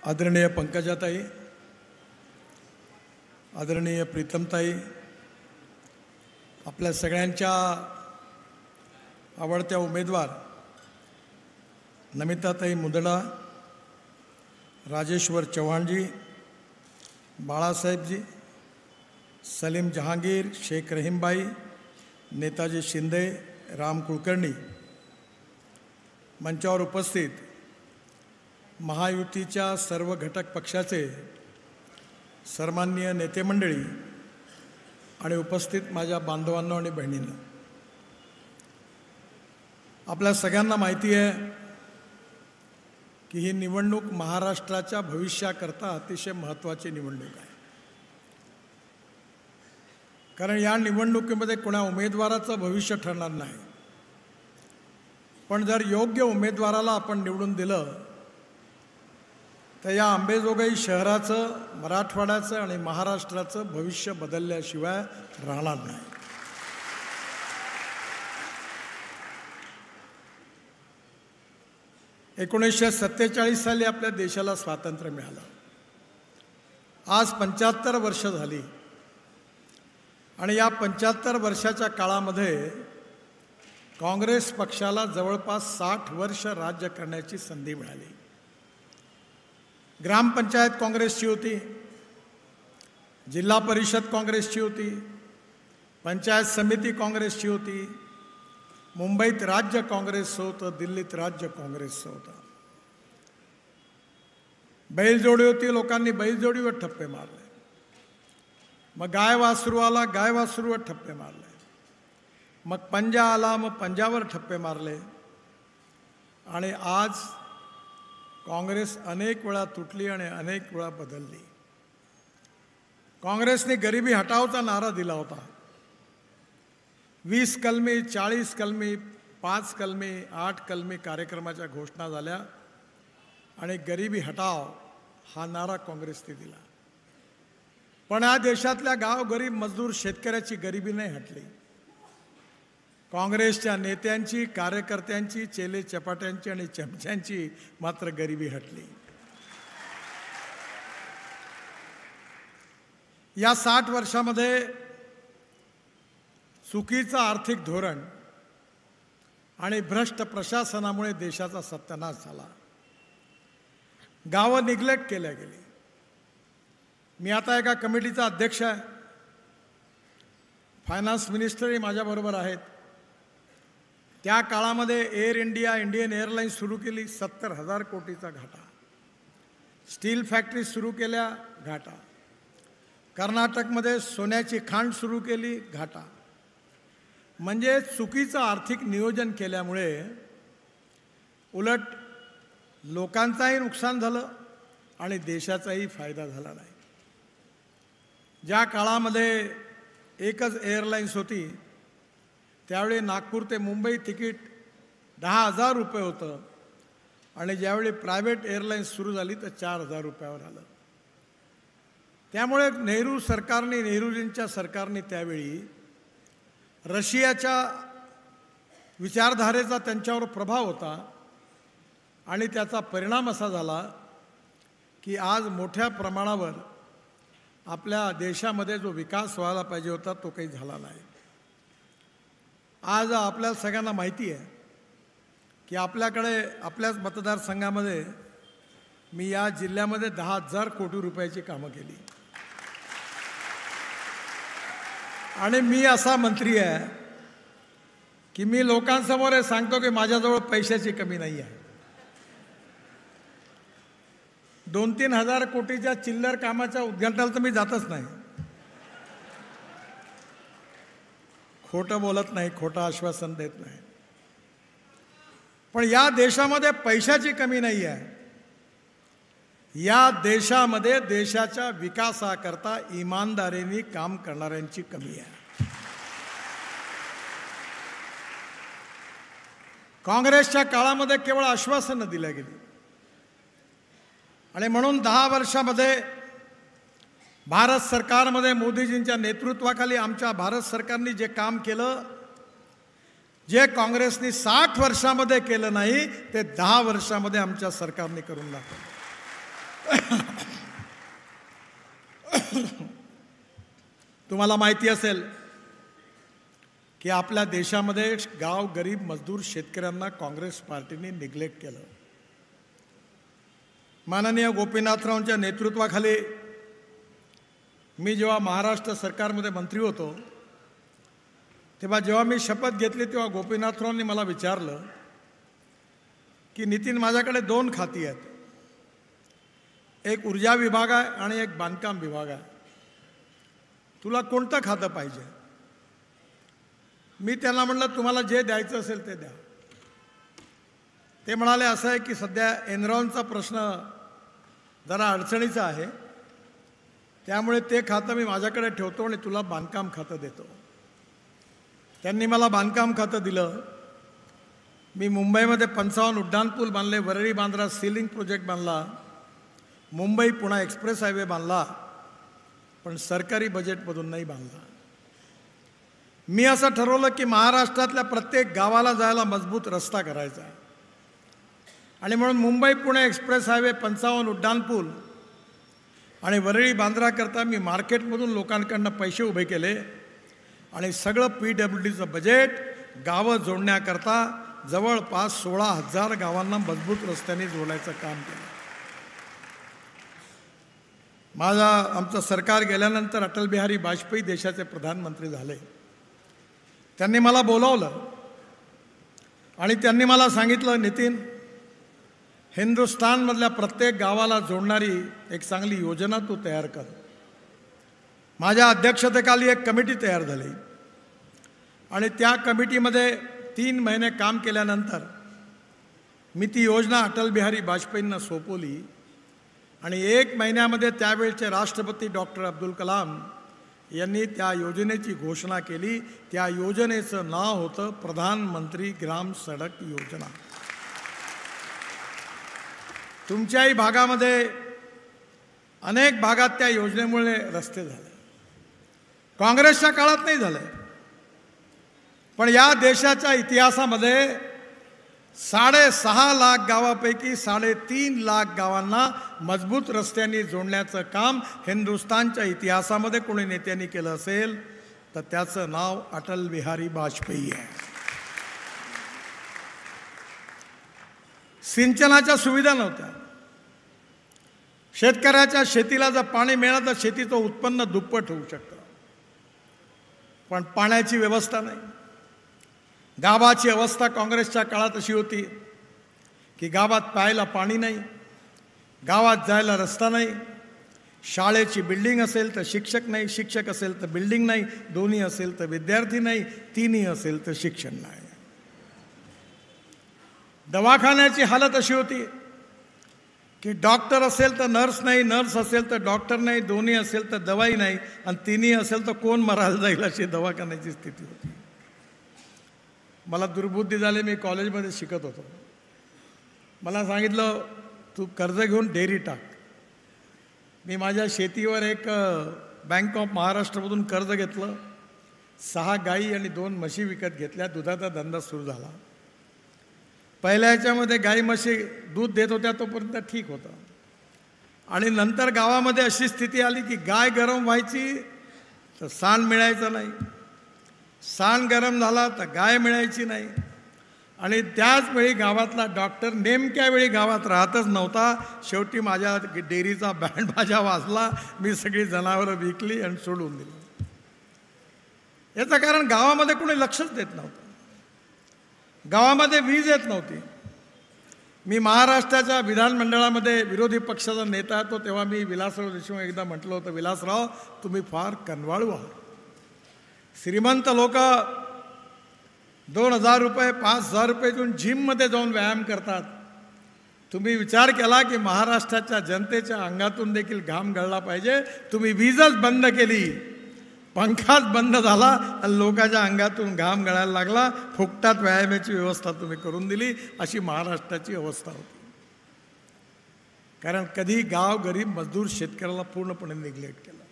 आदरणीय पंकजाताई, आदरणीय प्रीतमताई, आपल्या सगळ्यांच्या आवडत्या उमेदवार नमिताताई मुंदडा, राजेश्वर चव्हाणजी, बाळासाहेबजी, सलीम जहांगीर, शेख रहीमबाई, नेताजी शिंदे, राम कुलकर्णी, मंचावर उपस्थित महायुतीच्या सर्व घटक पक्षाचे सन्माननीय नेते मंडळी आणि उपस्थित माझ्या बांधवांनो आणि बहिणींनो, आपल्या सगळ्यांना माहिती आहे की ही निवडणूक महाराष्ट्राच्या भविष्याकरता अतिशय महत्त्वाची निवडणूक आहे. कारण या निवडणुकीमध्ये कोणा उमेदवाराचं भविष्य ठरणार नाही, पण जर योग्य उमेदवाराला आपण निवडून दिलं तर या अंबेजोगाई शहराचं, मराठवाड्याचं आणि महाराष्ट्राचं भविष्य बदलल्याशिवाय राहणार नाही. एकोणीसशे 47 साली आपल्या देशाला स्वातंत्र्य मिळालं. आज 75 वर्ष झाली आणि या 75 वर्षाच्या काळामध्ये काँग्रेस पक्षाला जवळपास 60 वर्ष राज्य करण्याची संधी मिळाली. ग्रामपंचायत काँग्रेसची होती, जिल्हा परिषद काँग्रेसची होती, पंचायत समिती काँग्रेसची होती, मुंबईत राज्य काँग्रेसचं होतं, दिल्लीत राज्य काँग्रेसचं होतं. बैलजोडी होती, लोकांनी बैलजोडीवर ठप्पे मारले. मग गाय वासरू आला, गाय वासरूवर ठप्पे मारले. मग पंजा आला, मग पंजावर ठप्पे मारले. आणि आज काँग्रेस अनेक वेळा तुटली आणि अनेक वेळा बदलली. काँग्रेसने गरिबी हटावचा नारा दिला होता. 20 कलमी, 40 कलमी, 5 कलमी, 8 कलमी कार्यक्रमाच्या घोषणा झाल्या आणि गरिबी हटाव हा नारा काँग्रेसने दिला. पण या देशातल्या गावगरीब मजदूर शेतकऱ्याची गरिबी नाही हटली. काँग्रेसच्या नेत्यांची, कार्यकर्त्यांची, चेले चपाट्यांची आणि चमच्यांची मात्र गरिबी हटली. या 60 वर्षामध्ये चुकीचं आर्थिक धोरण आणि भ्रष्ट प्रशासनामुळे देशाचा सत्यानाश झाला. गावं निग्लेक्ट केल्या गेली. मी आता एका कमिटीचा अध्यक्ष आहे. फायनान्स मिनिस्टरही माझ्याबरोबर आहेत. त्या काळामध्ये एअर इंडिया, इंडियन एअरलाईन्स सुरू केली, 70,000 कोटीचा घाटा. स्टील फॅक्टरी सुरू केल्या, घाटा. कर्नाटकमध्ये सोन्याची खाण सुरू केली, घाटा. म्हणजे चुकीचं आर्थिक नियोजन केल्यामुळे उलट लोकांचाही नुकसान झालं आणि देशाचाही फायदा झाला नाही. ज्या काळामध्ये एकच एअरलाईन्स होती त्यावेळी नागपूर ते मुंबई तिकीट 10,000 रुपये होतं आणि ज्यावेळी प्रायव्हेट एअरलाईन्स सुरू झाली तर 4,000 रुपयावर आलं. त्यामुळे नेहरूजींच्या सरकारने त्यावेळी रशियाच्या विचारधारेचा त्यांच्यावर प्रभाव होता आणि त्याचा परिणाम असा झाला की आज मोठ्या प्रमाणावर आपल्या देशामध्ये जो विकास व्हायला पाहिजे होता तो काही झाला नाही. आज आपल्या सगळ्यांना माहिती आहे की आपल्याकडे आपल्याच मतदारसंघामध्ये मी या जिल्ह्यामध्ये 10,000 कोटी रुपयाची कामं केली. आणि मी असा मंत्री आहे की मी लोकांसमोर हे सांगतो की माझ्याजवळ पैशाची कमी नाही आहे. 2-3 हजार कोटीच्या चिल्लर कामाच्या उद्घाटनाला तर मी जातच नाही. खोटं बोलत नाही, खोटं आश्वासन देत नाही. पण या देशामध्ये पैशाची कमी नाही आहे. या देशामध्ये देशाच्या विकासाकरता इमानदारीने काम करणाऱ्यांची कमी आहे. काँग्रेसच्या काळामध्ये केवळ आश्वासनं दिल्या गेली आणि म्हणून 10 वर्षामध्ये भारत सरकारमध्ये मोदीजींच्या नेतृत्वाखाली आमच्या भारत सरकारने जे काम केलं, जे काँग्रेसने 60 वर्षामध्ये केलं नाही ते 10 वर्षामध्ये आमच्या सरकारने करून दाखवलं. तुम्हाला माहिती असेल की आपल्या देशामध्ये गाव गरीब मजदूर शेतकऱ्यांना काँग्रेस पार्टीने निग्लेक्ट केलं. माननीय गोपीनाथरावांच्या नेतृत्वाखाली मी जेव्हा महाराष्ट्र सरकारमध्ये मंत्री होतो तेव्हा जेव्हा मी शपथ घेतली तेव्हा गोपीनाथरावांनी मला विचारलं की नितीन, माझ्याकडे 2 खाती आहेत, एक ऊर्जा विभाग आहे आणि एक बांधकाम विभाग आहे, तुला कोणतं खातं पाहिजे? मी त्यांना म्हटलं तुम्हाला जे द्यायचं असेल ते द्या. ते म्हणाले असं आहे की सध्या एनरॉनचा प्रश्न जरा अडचणीचा आहे, त्यामुळे ते खातं मी माझ्याकडे ठेवतो आणि तुला बांधकाम खातं देतो. त्यांनी मला बांधकाम खातं दिलं. मी मुंबईमध्ये 55 उड्डाणपूल बांधले, वरळी बांद्रा सीलिंग प्रोजेक्ट बांधला, मुंबई पुणे एक्सप्रेस हायवे बांधला, पण सरकारी बजेटमधून नाही बांधला. मी असं ठरवलं की महाराष्ट्रातल्या प्रत्येक गावाला जायला मजबूत रस्ता करायचा आहे आणि म्हणून मुंबई पुणे एक्सप्रेस हायवे, 55 उड्डाणपूल आणि वरळी बांद्राकरता मी मार्केटमधून लोकांकडनं पैसे उभे केले आणि सगळं PWDचं बजेट गावं जोडण्याकरता जवळपास 16,000 गावांना मजबूत रस्त्याने जोडायचं काम केलं. आमचं सरकार गेल्यानंतर अटल बिहारी वाजपेयी देशाचे प्रधानमंत्री झाले. त्यांनी मला बोलावलं आणि त्यांनी मला सांगितलं, नितीन, हिंदुस्थानमधल्या प्रत्येक गावाला जोडणारी एक चांगली योजना तू तयार कर. माझ्या अध्यक्षतेखाली एक कमिटी तयार झाली आणि त्या कमिटीमध्ये 3 महिने काम केल्यानंतर मी ती योजना अटल बिहारी वाजपेयींना सोपवली आणि 1 महिन्यामध्ये त्यावेळचे राष्ट्रपती डॉक्टर अब्दुल कलाम यांनी त्या योजनेची घोषणा केली. त्या योजनेचं नाव होतं प्रधानमंत्री ग्राम सडक योजना. तुमच्याही भागामध्ये अनेक भागात त्या योजनेमुळे रस्ते झाले. काँग्रेसच्या काळात नाही झाले, पण या देशाच्या इतिहासामध्ये 6.5 लाख गावापैकी 3.5 लाख गावांना मजबूत रस्त्यांनी जोडण्याचं काम हिंदुस्थानच्या इतिहासामध्ये कोणी नेत्यांनी केलं असेल तर त्याचं नाव अटल बिहारी वाजपेयी आहे. सिंचनाच्या सुविधा नव्हत्या. शेतकऱ्याच्या शेतीला जर पाणी मिळालं तर शेतीचं उत्पन्न दुप्पट होऊ शकतं, पण पाण्याची व्यवस्था नाही. गावाची अवस्था काँग्रेसच्या काळात अशी होती की गावात प्यायला पाणी नाही, गावात जायला रस्ता नाही, शाळेची बिल्डिंग असेल तर शिक्षक नाही, शिक्षक असेल तर बिल्डिंग नाही, दोन्ही असेल तर विद्यार्थी नाही, तिन्ही असेल तर शिक्षण नाही. दवाखान्याची हालत अशी होती की डॉक्टर असेल तर नर्स नाही, नर्स असेल तर डॉक्टर नाही, दोन्ही असेल तर दवाई नाही, आणि तिन्ही असेल तर कोण मरायला जाईल अशी दवाखान्याची स्थिती होती. मला दुर्बुद्धी झाली. मी कॉलेजमध्ये शिकत होतो. मला सांगितलं तू कर्ज घेऊन डेअरी टाक. मी माझ्या शेतीवर एक बँक ऑफ महाराष्ट्रामधून कर्ज घेतलं. 6 गाई आणि 2 म्हशी विकत घेतल्या. दुधाचा धंदा सुरू झाला. पहिल्या ह्याच्यामध्ये गाई म्हशी दूध देत होत्या तोपर्यंत ठीक होतं, आणि नंतर गावामध्ये अशी स्थिती आली की गाय गरम व्हायची तर सांड मिळायचं नाही, सांड गरम झाला तर गाय मिळायची नाही, आणि त्याच वेळी गावातला डॉक्टर नेमक्या वेळी गावात राहतच नव्हता. शेवटी माझ्या डेअरीचा बँड बाजा वाजला. मी सगळी जनावरं विकली आणि सोडून दिली. याचं कारण गावामध्ये कोणी लक्षच देत नव्हतं. गावामध्ये वीज येत नव्हती. मी महाराष्ट्राच्या विधानमंडळामध्ये विरोधी पक्षाचा नेता होतो तेव्हा मी विलासराव देशमुख एकदा म्हटलं होतं, विलासराव तुम्ही फार कनवाळू आहात. श्रीमंत लोक 2,000 रुपये 5,000 रुपये देऊन जिममध्ये जाऊन व्यायाम करतात. तुम्ही विचार केला की महाराष्ट्राच्या जनतेच्या अंगातून देखील घाम गळला पाहिजे. तुम्ही वीजच बंद केली, पंखाच बंद झाला आणि लोकांच्या अंगातून घाम गळायला लागला. फुकटात व्यायामाची व्यवस्था तुम्ही करून दिली. अशी महाराष्ट्राची अवस्था होती. कारण कधी गाव गरीब मजदूर शेतकऱ्याला पूर्णपणे निग्लेक्ट केलं.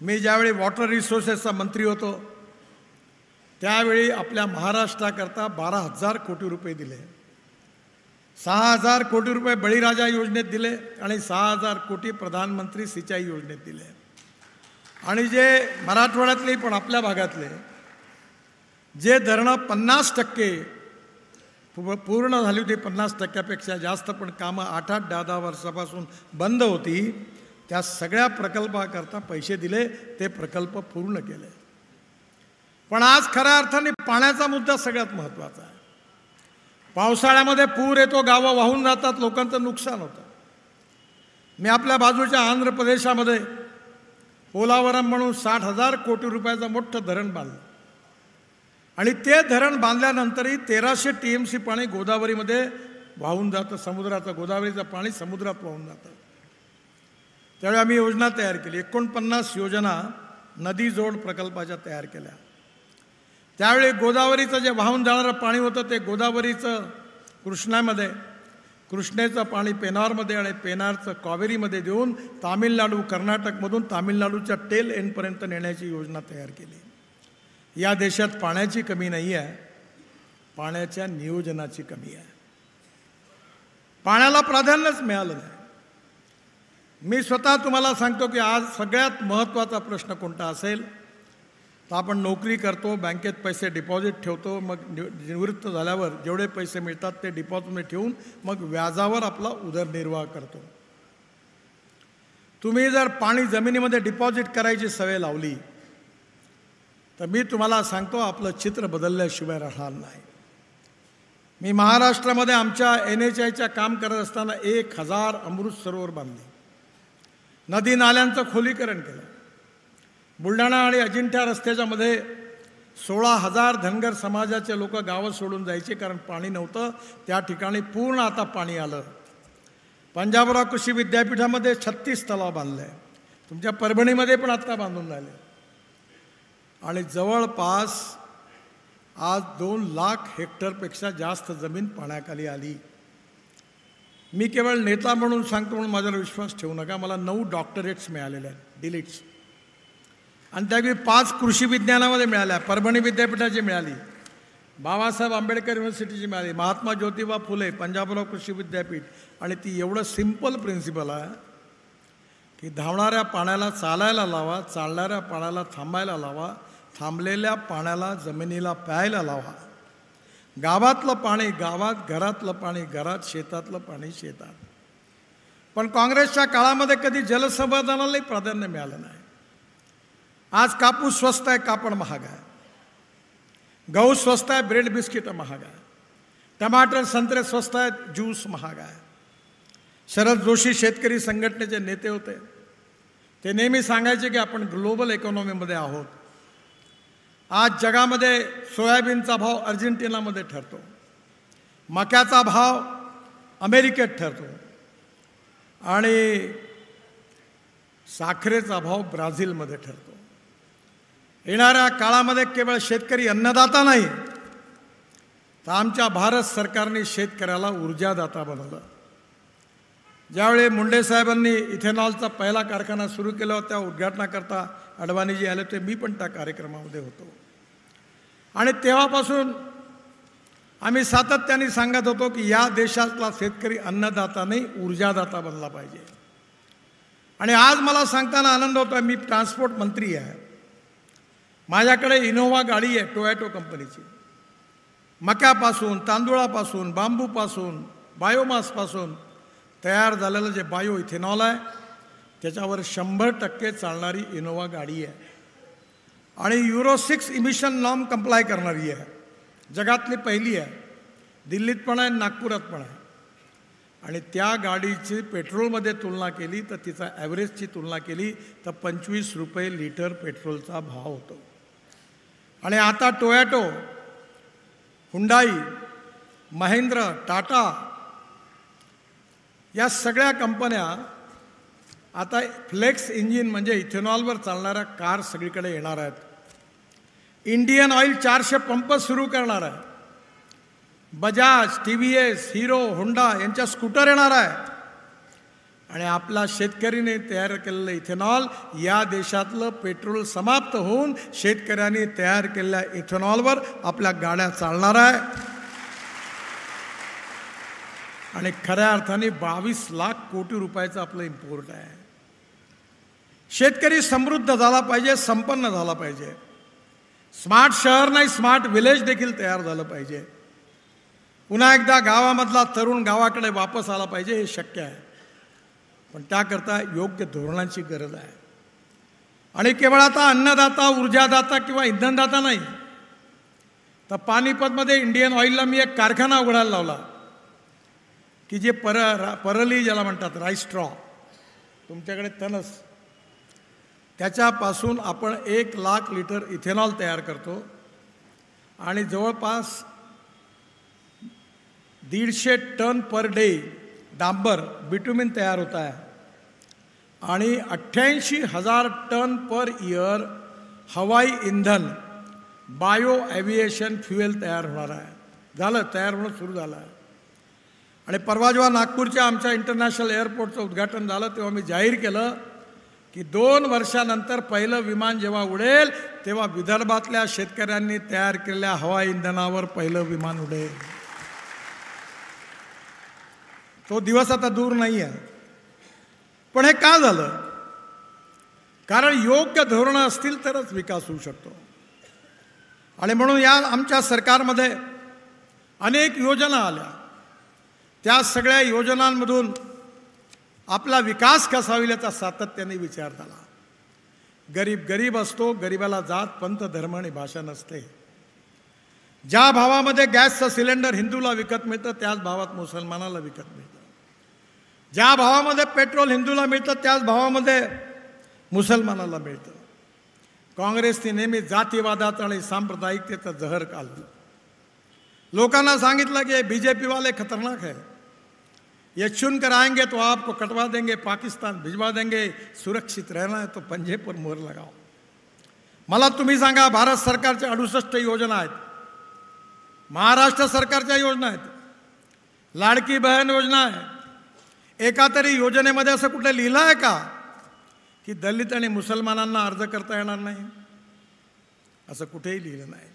मी ज्यावेळी वॉटर रिसोर्सेसचा मंत्री होतो त्यावेळी आपल्या महाराष्ट्राकरता 12,000 कोटी रुपये दिले. 6,000 कोटी रुपये बळीराजा योजनेत दिले आणि 6,000 कोटी प्रधानमंत्री सिंचाई योजनेत दिले. आणि जे मराठवाड्यातले पण आपल्या भागातले जे धरणं 50% पूर्ण झाली होती, 50%पेक्षा जास्त, पण कामं 8-8, 10-10 वर्षापासून बंद होती, त्या सगळ्या प्रकल्पाकरता पैसे दिले, ते प्रकल्प पूर्ण केले. पण आज खऱ्या अर्थाने पाण्याचा मुद्दा सगळ्यात महत्त्वाचा आहे. पावसाळ्यामध्ये पूर येतो, गावं वाहून जातात, लोकांचं नुकसान होतं. मी आपल्या बाजूच्या आंध्र प्रदेशामध्ये पोलावरम म्हणून 60,000 कोटी रुपयाचं मोठं धरण बांधलं आणि ते धरण बांधल्यानंतरही 1300 TMC पाणी गोदावरीमध्ये वाहून जातं, समुद्राचं, गोदावरीचं पाणी समुद्रात वाहून जातं. त्यावेळी आम्ही योजना तयार केली, 49 योजना नदी जोड प्रकल्पाच्या तयार केल्या. त्यावेळी गोदावरीचं जे वाहून जाणारं पाणी होतं ते गोदावरीचं कृष्णामध्ये, कृष्णेचं पाणी पेनारमध्ये आणि पेनारचं कावेरीमध्ये देऊन तामिळनाडू, कर्नाटकमधून तामिळनाडूच्या टेल एंडपर्यंत नेण्याची योजना तयार केली. या देशात पाण्याची कमी नाही आहे, पाण्याच्या नियोजनाची कमी आहे. पाण्याला प्राधान्यच मिळालं नाही. मी स्वतः तुम्हाला सांगतो की आज सगळ्यात महत्त्वाचा प्रश्न कोणता असेल तर आपण नोकरी करतो, बँकेत पैसे डिपॉझिट ठेवतो, मग निवृत्त झाल्यावर जेवढे पैसे मिळतात ते डिपॉझिटमध्ये ठेवून मग व्याजावर आपला उदरनिर्वाह करतो. तुम्ही जर पाणी जमिनीमध्ये डिपॉझिट करायची सवय लावली तर मी तुम्हाला सांगतो आपलं चित्र बदलल्याशिवाय राहणार नाही. मी महाराष्ट्रामध्ये आमच्या NHIच्या काम करत असताना 1,000 अमृत सरोवर बांधले, नदी नाल्यांचं खोलीकरण केलं. बुलढाणा आणि अजिंठा रस्त्याच्या मध्ये 16,000 धनगर समाजाचे लोक गावं सोडून जायचे कारण पाणी नव्हतं. त्या ठिकाणी पूर्ण आता पाणी आलं. पंजाबराव कृषी विद्यापीठामध्ये 36 तलाव बांधले, तुमच्या परभणीमध्ये पण आत्ता बांधून राहिले आणि जवळपास आज 2 लाख हेक्टरपेक्षा जास्त जमीन पाण्याखाली आली. मी केवळ नेता म्हणून सांगतो म्हणून माझ्यावर विश्वास ठेवू नका. मला 9 डॉक्टरेट्स मिळालेल्या आहेत, डिलीट्स, आणि त्यापैकी 5 कृषी विज्ञानामध्ये मिळाल्या. परभणी विद्यापीठाची मिळाली, बाबासाहेब आंबेडकर युनिव्हर्सिटीची मिळाली, महात्मा ज्योतिबा फुले, पंजाबराव कृषी विद्यापीठ. आणि ती एवढं सिम्पल प्रिन्सिपल आहे की धावणाऱ्या पाण्याला चालायला लावा, चालणाऱ्या पाण्याला थांबायला लावा, थांबलेल्या पाण्याला जमिनीला प्यायला लावा. गावातलं पाणी गावात, घरातलं पाणी घरात, शेतातलं पाणी शेतात. पण काँग्रेसच्या काळामध्ये कधी जलसंवर्धनालाही प्राधान्य मिळालं नाही. आज कापूस स्वस्त आहे, कापड महाग आहे, गहू स्वस्त आहे, ब्रेड बिस्किट महाग आहे, टमाटर संत्रे स्वस्त आहेत, ज्यूस महाग आहे. शरद जोशी शेतकरी संघटनेचे नेते होते, ते नेहमी सांगायचे की आपण ग्लोबल इकॉनॉमीमध्ये आहोत. आज जगामध्ये सोयाबीनचा भाव अर्जेंटिनामध्ये ठरतो, मक्याचा भाव अमेरिकेत ठरतो आणि साखरेचा भाव ब्राझीलमध्ये ठरतो. येणाऱ्या काळामध्ये केवळ शेतकरी अन्नदाता नाही तर आमच्या भारत सरकारने शेतकऱ्याला ऊर्जादाता बनवलं. ज्यावेळी मुंडे साहेबांनी इथेनॉलचा पहिला कारखाना सुरू केला होता, उद्घाटनाकरता अडवाणीजी आले होते, मी पण त्या कार्यक्रमामध्ये होतो. आणि तेव्हापासून आम्ही सातत्याने सांगत होतो की या देशातला शेतकरी अन्नदाता नाही, ऊर्जादाता बनला पाहिजे. आणि आज मला सांगताना आनंद होतो, मी ट्रान्सपोर्ट मंत्री आहे, माझ्याकडे इनोव्हा गाडी आहे टोयोटा कंपनीची. मक्यापासून, तांदूळापासून, बांबूपासून, बायोमासपासून तयार झालेलं जे बायो इथेनॉल आहे त्याच्यावर 100% चालणारी इनोव्हा गाडी आहे आणि युरो 6 इमिशन नॉर्म कंप्लाय करणारी आहे. जगातली पहिली आहे, दिल्लीत पण आहे, नागपुरात पण आहे. आणि त्या गाडीची पेट्रोलमध्ये तुलना केली तर तिचा ॲव्हरेजची तुलना केली तर 25 रुपये लिटर पेट्रोलचा भाव होतो. आणि आता टोयोटो, हुंडाई, महिंद्रा, टाटा या सगळ्या कंपन्या आता फ्लेक्स इंजिन म्हणजे इथेनॉलवर चालणाऱ्या कार सगळीकडे येणार आहेत. इंडियन ऑइल 400 पंप सुरू करणार आहे. बजाज, TVS, हिरो, होंडा यांच्या स्कूटर येणार आहे. आणि आपल्या शेतकऱ्यांनी तयार केलेलं इथेनॉल, या देशातलं पेट्रोल समाप्त होऊन शेतकऱ्यांनी तयार केलेल्या इथेनॉलवर आपल्या गाड्या चालणार आहे. आणि खऱ्या अर्थाने 22 लाख कोटी रुपयाचं आपलं इम्पोर्ट आहे. शेतकरी समृद्ध झाला पाहिजे, संपन्न झाला पाहिजे. स्मार्ट शहर नाही, स्मार्ट विलेज देखील तयार झालं पाहिजे. पुन्हा एकदा गावामधला तरुण गावाकडे वापस आला पाहिजे. हे शक्य आहे, पण त्याकरता योग्य धोरणांची गरज आहे. आणि केवळ आता अन्नदाता, ऊर्जादाता किंवा इंधनदाता नाही, तर पानिपतमध्ये इंडियन ऑइलला मी एक कारखाना उघडायला लावला की जे परली ज्याला म्हणतात, राईस स्ट्रॉ, तुमच्याकडे तणस, त्याच्यापासून आपण 1 लाख लिटर इथेनॉल तयार करतो आणि जवळपास 150 टन पर डे डांबर बिटुमिन तयार होत आहे आणि 88,000 टन पर इयर हवाई इंधन बायो ॲव्हिएशन फ्युएल तयार होणार आहे. झालं, तयार होणं सुरू झालं आहे. आणि परवा जेव्हा नागपूरच्या आमच्या इंटरनॅशनल एअरपोर्टचं उद्घाटन झालं तेव्हा मी जाहीर केलं की 2 वर्षानंतर पहिलं विमान जेव्हा उडेल तेव्हा विदर्भातल्या शेतकऱ्यांनी तयार केलेल्या हवाई इंधनावर पहिलं विमान उडेल. तो दिवस आता दूर नाही आहे. पण हे का झालं? कारण योग्य धोरणं असतील तरच विकास होऊ शकतो. आणि म्हणून या आमच्या सरकारमध्ये अनेक योजना आल्या. त्या सगळ्या योजनांमधून आपला विकास कसा होईल याचा सातत्याने विचार झाला. गरीब गरीब असतो, गरीबाला जात पंथ धर्म आणि भाषा नसते. ज्या भावामध्ये गॅसचं सिलेंडर हिंदूला विकत मिळतं त्याच भावात मुसलमानाला विकत मिळतं. ज्या भावामध्ये पेट्रोल हिंदूला मिळतं त्याच भावामध्ये मुसलमानाला मिळतं. काँग्रेसने नेहमी जातीवादाचं आणि सांप्रदायिकतेचं जहर काढलं. लोकांना सांगितलं की बीजेपी वाले खतरनाक है, ये चुनकर आएंगे तो आपको कटवा देंगे, पाकिस्तान भिजवा देंगे, सुरक्षित रहना है तो पंजे पर मोहर लगाओ. मला तुम्ही सांगा, भारत सरकारच्या 68 योजना आहेत, महाराष्ट्र सरकारच्या योजना आहेत, लाडकी बहन योजना आहे. एका तरी योजनेमध्ये असं कुठे लिहिलं आहे का की दलित आणि मुसलमानांना अर्ज करता येणार नाही? असं कुठेही लिहिलं नाही.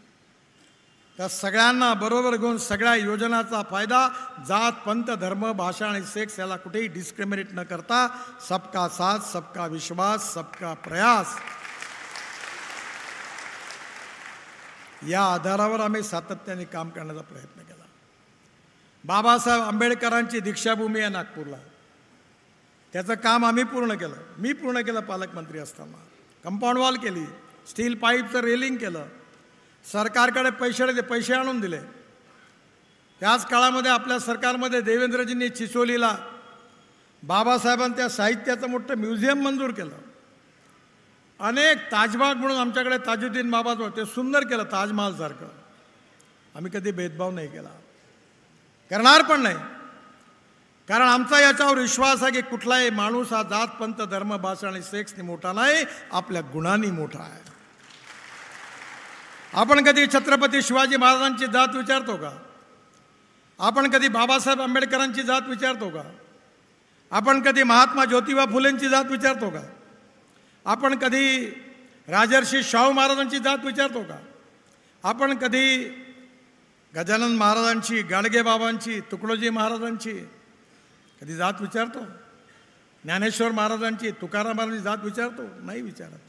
त्या सगळ्यांना बरोबर घेऊन सगळ्या योजनाचा फायदा जात पंथ धर्म भाषा आणि सेक्स याला कुठेही डिस्क्रिमिनेट न करता सबका साथ, सबका विश्वास, सबका प्रयास या आधारावर आम्ही सातत्याने काम करण्याचा प्रयत्न केला. बाबासाहेब आंबेडकरांची दीक्षाभूमी आहे नागपूरला, त्याचं काम आम्ही पूर्ण केलं. मी पूर्ण केलं पालकमंत्री असताना. कंपाऊंड वॉल केली, स्टील पाईपचं रेलिंग केलं, सरकारकडे पैसे आणून दिले. त्याच काळामध्ये आपल्या सरकारमध्ये देवेंद्रजींनी चिचोलीला बाबासाहेबांच्या साहित्याचं मोठं म्युझियम मंजूर केलं. अनेक ताजबाग म्हणून आमच्याकडे ताजुद्दीन बाबाज होते, सुंदर केलं ताजमहालसारखं. आम्ही कधी भेदभाव नाही केला, करणार पण नाही. कारण आमचा याच्यावर विश्वास आहे की कुठलाही माणूस हा जात पंथ धर्म भाषा आणि सेक्सने मोठा नाही, आपल्या गुणांनी मोठा आहे. आपण कधी छत्रपती शिवाजी महाराजांची जात विचारतो का? आपण कधी बाबासाहेब आंबेडकरांची जात विचारतो का? आपण कधी महात्मा ज्योतिबा फुलेंची जात विचारतो का? आपण कधी राजर्षी शाहू महाराजांची जात विचारतो का? आपण कधी गजानन महाराजांची, गाडगे बाबांची, तुकडोजी महाराजांची कधी जात विचारतो? ज्ञानेश्वर महाराजांची, तुकाराम महाराजांची जात विचारतो? नाही विचारत.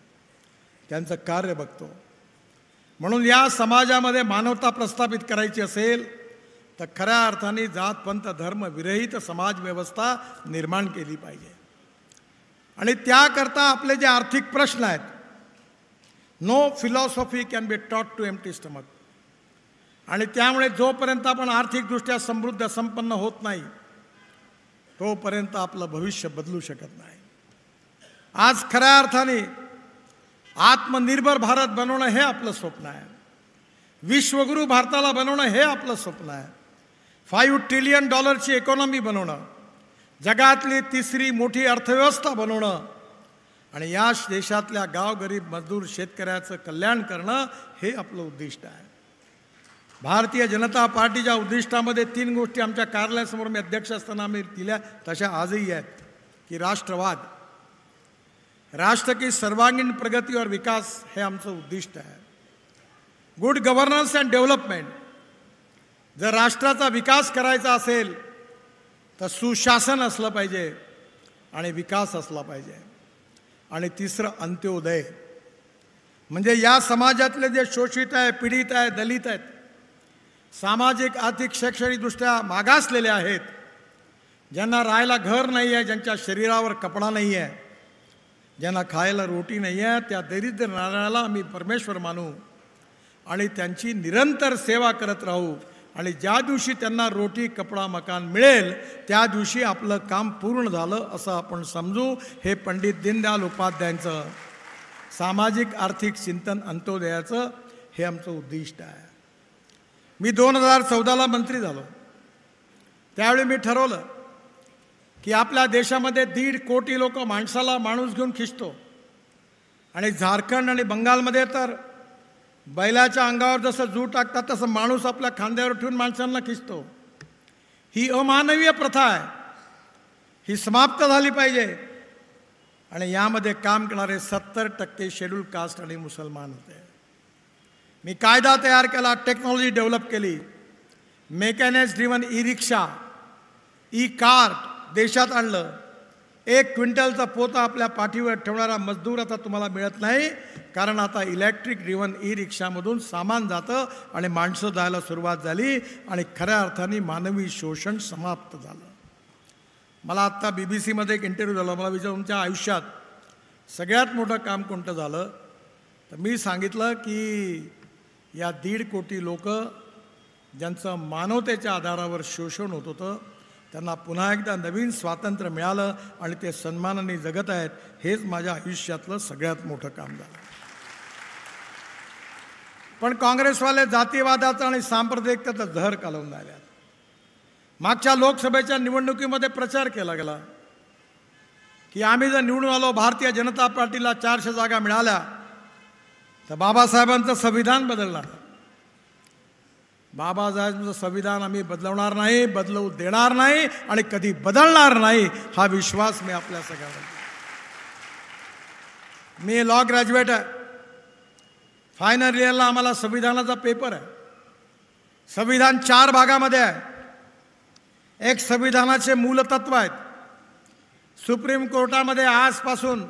त्यांचं कार्य बघतो. म्हणून या समाजामध्ये मानवता प्रस्थापित करायची असेल तर खऱ्या अर्थाने जात पंथ धर्म विरहित समाज व्यवस्था निर्माण केली पाहिजे. आणि त्याकरता आपले जे आर्थिक प्रश्न आहेत, no philosophy can be taught to empty stomach. आणि त्यामुळे जोपर्यंत आपण आर्थिकदृष्ट्या समृद्ध संपन्न होत नाही तोपर्यंत आपलं भविष्य बदलू शकत नाही. आज खऱ्या अर्थाने आत्मनिर्भर भारत बनवणं हे आपलं स्वप्न आहे. विश्वगुरू भारताला बनवणं हे आपलं स्वप्न आहे. $5 ट्रिलियन इकॉनॉमी बनवणं, जगातली 3री मोठी अर्थव्यवस्था बनवणं आणि या देशातल्या गावगरीब मजदूर शेतकऱ्याचं कल्याण करणं हे आपलं उद्दिष्ट आहे. भारतीय जनता पार्टीच्या उद्दिष्टामध्ये 3 गोष्टी आमच्या कार्यालयासमोर मी अध्यक्ष असताना आम्ही दिल्या, तशा आजही आहेत की राष्ट्रवाद, राष्ट्र की सर्वांगीण प्रगती और विकास हे आमचं उद्दिष्ट आहे. Good governance and development. जर राष्ट्राचा विकास करायचा असेल तर सुशासन असलं पाहिजे आणि विकास असला पाहिजे. आणि तिसरं अंत्योदय, म्हणजे या समाजातले जे शोषित आहे, पीडित आहे, दलित आहेत, सामाजिक आर्थिक शैक्षणिकदृष्ट्या मागासलेले आहेत, ज्यांना राहायला घर नाही आहे, ज्यांच्या शरीरावर कपडा नाही आहे, ज्यांना खायला रोटी नाही आहे, त्या दरिद्र नारायणाला आम्ही परमेश्वर मानू आणि त्यांची निरंतर सेवा करत राहू. आणि ज्या दिवशी त्यांना रोटी कपडा मकान मिळेल त्या दिवशी आपलं काम पूर्ण झालं असं आपण समजू. हे पंडित दीनदयाल उपाध्यायांचं सामाजिक आर्थिक चिंतन अंत्योदयाचं हे आमचं उद्दिष्ट आहे. मी 2014ला मंत्री झालो. त्यावेळी मी ठरवलं की आपल्या देशामध्ये 1.5 कोटी लोक माणसाला माणूस घेऊन खिचतो आणि झारखंड आणि बंगालमध्ये तर बैलाच्या अंगावर जसं जू टाकतात तसं माणूस आपल्या खांद्यावर ठेवून माणसांना खिचतो. ही अमानवीय प्रथा आहे, ही समाप्त झाली पाहिजे. आणि यामध्ये काम करणारे 70% शेड्यूल कास्ट आणि मुसलमान होते. मी कायदा तयार केला, टेक्नॉलॉजी डेव्हलप केली, मेकॅनिक्स ड्रिव्हन ई रिक्षा, ई कार्ट देशात आणलं. 1 क्विंटलचा पोता आपल्या पाठीवर ठेवणारा मजदूर आता तुम्हाला मिळत नाही, कारण आता इलेक्ट्रिक ड्रिव्हन ई रिक्षामधून सामान जातं आणि माणसं जायला सुरुवात झाली आणि खऱ्या अर्थाने मानवी शोषण समाप्त झालं. मला आत्ता BBC मध्ये एक इंटरव्ह्यू झाला. मला विचार तुमच्या आयुष्यात सगळ्यात मोठं काम कोणतं झालं, तर मी सांगितलं की या 1.5 कोटी लोक ज्यांचं मानवतेच्या आधारावर शोषण होत होतं त्यांना पुन्हा एकदा नवीन स्वातंत्र्य मिळालं आणि ते सन्मानाने जगत आहेत. हेच माझ्या आयुष्यातलं सगळ्यात मोठं काम झालं. पण काँग्रेसवाले जातीवादाचा आणि सांप्रदायिकतेचा जहर कालवून राहिले. मागच्या लोकसभेच्या निवडणुकीमध्ये प्रचार केला गेला की आम्ही जर निवडून आलो, भारतीय जनता पार्टीला 400 जागा मिळाल्या तर बाबासाहेबांचं संविधान बदलणार. बाबासाहेबांचं संविधान आम्ही बदलवणार नाही, बदलवू देणार नाही आणि कधी बदलणार नाही, हा विश्वास मी आपल्या सगळ्यांना. मी लॉ ग्रॅज्युएट आहे. फायनल इयरला आम्हाला संविधानाचा पेपर आहे. संविधान 4 भागामध्ये आहे. एक संविधानाचे मूलतत्व आहेत. सुप्रीम कोर्टामध्ये आजपासून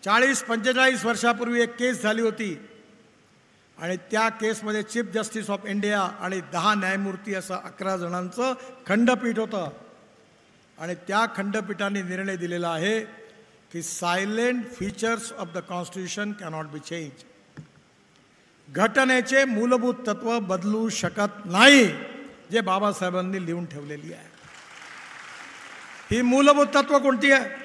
40-45 वर्षापूर्वी एक केस झाली होती आणि त्या केसमध्ये चीफ जस्टिस ऑफ इंडिया आणि 10 न्यायमूर्ती असं 11 जणांचं खंडपीठ होतं. आणि त्या खंडपीठाने निर्णय दिलेला आहे की silent features of the constitution cannot be change. घटनेचे मूलभूत तत्व बदलू शकत नाही, जे बाबासाहेबांनी लिहून ठेवलेली आहे. ही मूलभूत तत्व कोणती आहे?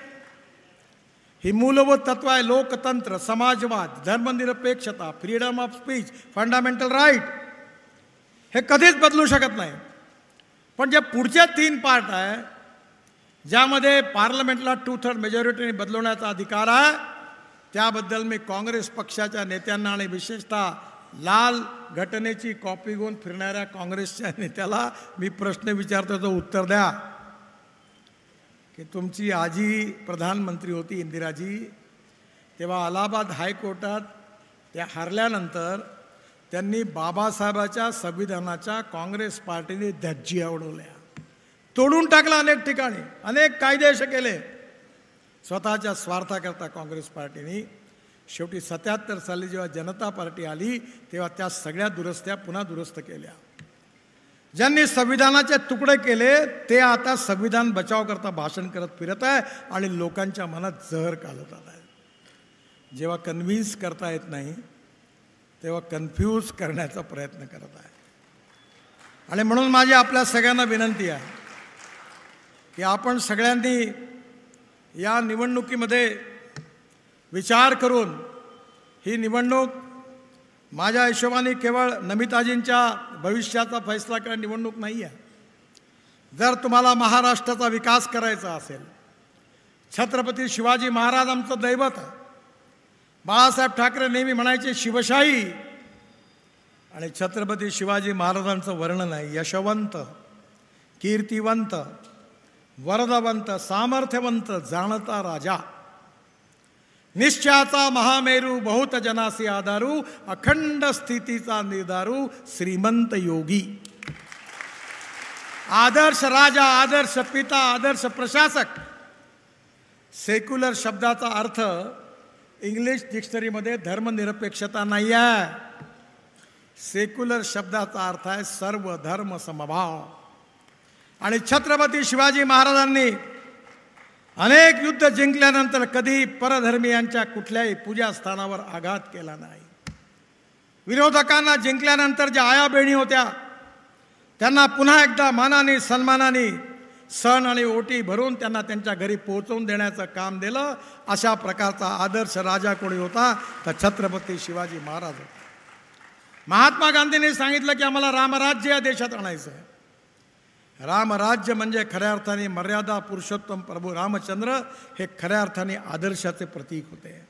ही मूलभूत तत्व आहे लोकतंत्र, समाजवाद, धर्मनिरपेक्षता, freedom of speech, fundamental right. हे कधीच बदलू शकत नाही. पण जे पुढचे 3 पार्ट आहे ज्यामध्ये पार्लमेंटला 2/3 मेजॉरिटीने बदलवण्याचा अधिकार आहे, त्याबद्दल मी काँग्रेस पक्षाच्या नेत्यांना आणि विशेषतः लाल घटनेची कॉपी घेऊन फिरणाऱ्या काँग्रेसच्या नेत्याला मी प्रश्न विचारतो, तो उत्तर द्या. की तुमची आजी प्रधानमंत्री होती इंदिराजी, तेव्हा अलाहाबाद हायकोर्टात त्या हरल्यानंतर त्यांनी बाबासाहेबाच्या संविधानाच्या काँग्रेस पार्टीने धज्जिया उडवल्या, तोडून टाकला. अनेक ठिकाणी अनेक कायदे असे केले स्वतःच्या स्वार्थाकरता काँग्रेस पार्टीने. शेवटी 77 साली जेव्हा जनता पार्टी आली तेव्हा त्या सगळ्या दुरुस्त्या पुन्हा दुरुस्त केल्या. ज्यांनी संविधानाचे तुकडे केले ते आता संविधान बचाव करता भाषण करत फिरत आहे आणि लोकांच्या मनात जहर घालवतात आहे. जेव्हा कन्व्हिन्स करता येत नाही तेव्हा कन्फ्यूज करण्याचा प्रयत्न करत आहे. आणि म्हणून माझी आपल्या सगळ्यांना विनंती आहे की आपण सगळ्यांनी या निवडणुकीमध्ये विचार करून, ही निवडणूक माझ्या हिशोबाने केवळ नमिताजींच्या भविष्याचा फैसला करणारी निवडणूक नाही आहे. जर तुम्हाला महाराष्ट्राचा विकास करायचा असेल, छत्रपती शिवाजी महाराज आमचं दैवत आहे. बाळासाहेब ठाकरे नेहमी म्हणायचे शिवशाही, आणि छत्रपती शिवाजी महाराजांचं वर्णन आहे यशवंत, कीर्तिवंत, वरदवंत, सामर्थ्यवंत, जाणता राजा, निश्चयाचा महामेरू, बहुत जनासी आधारू, अखंड स्थितीचा निर्धारू, श्रीमंत योगी. आदर्श राजा, आदर्श पिता, आदर्श प्रशासक. सेक्युलर शब्दाचा अर्थ इंग्लिश डिक्शनरीमध्ये धर्मनिरपेक्षता नाही आहे. सेक्युलर शब्दाचा अर्थ आहे सर्व धर्म समभाव. आणि छत्रपती शिवाजी महाराजांनी अनेक युद्ध जिंकल्यानंतर कधी परधर्मीयांच्या कुठल्याही पूजास्थानावर आघात केला नाही. विरोधकांना जिंकल्यानंतर ज्या आया बहिणी होत्या त्यांना पुन्हा एकदा मानाने सन्मानाने सण आणि ओटी भरून त्यांना त्यांच्या घरी पोहोचवून देण्याचं काम दिलं. अशा प्रकारचा आदर्श राजा कोणी होता तर छत्रपती शिवाजी महाराज होते. महात्मा गांधींनी सांगितलं की आम्हाला रामराज्य या देशात आणायचं आहे. रामराज्य म्हणजे खऱ्या अर्थाने मर्यादा पुरुषोत्तम प्रभू रामचंद्र हे खऱ्या अर्थाने आदर्शाचे प्रतीक होते.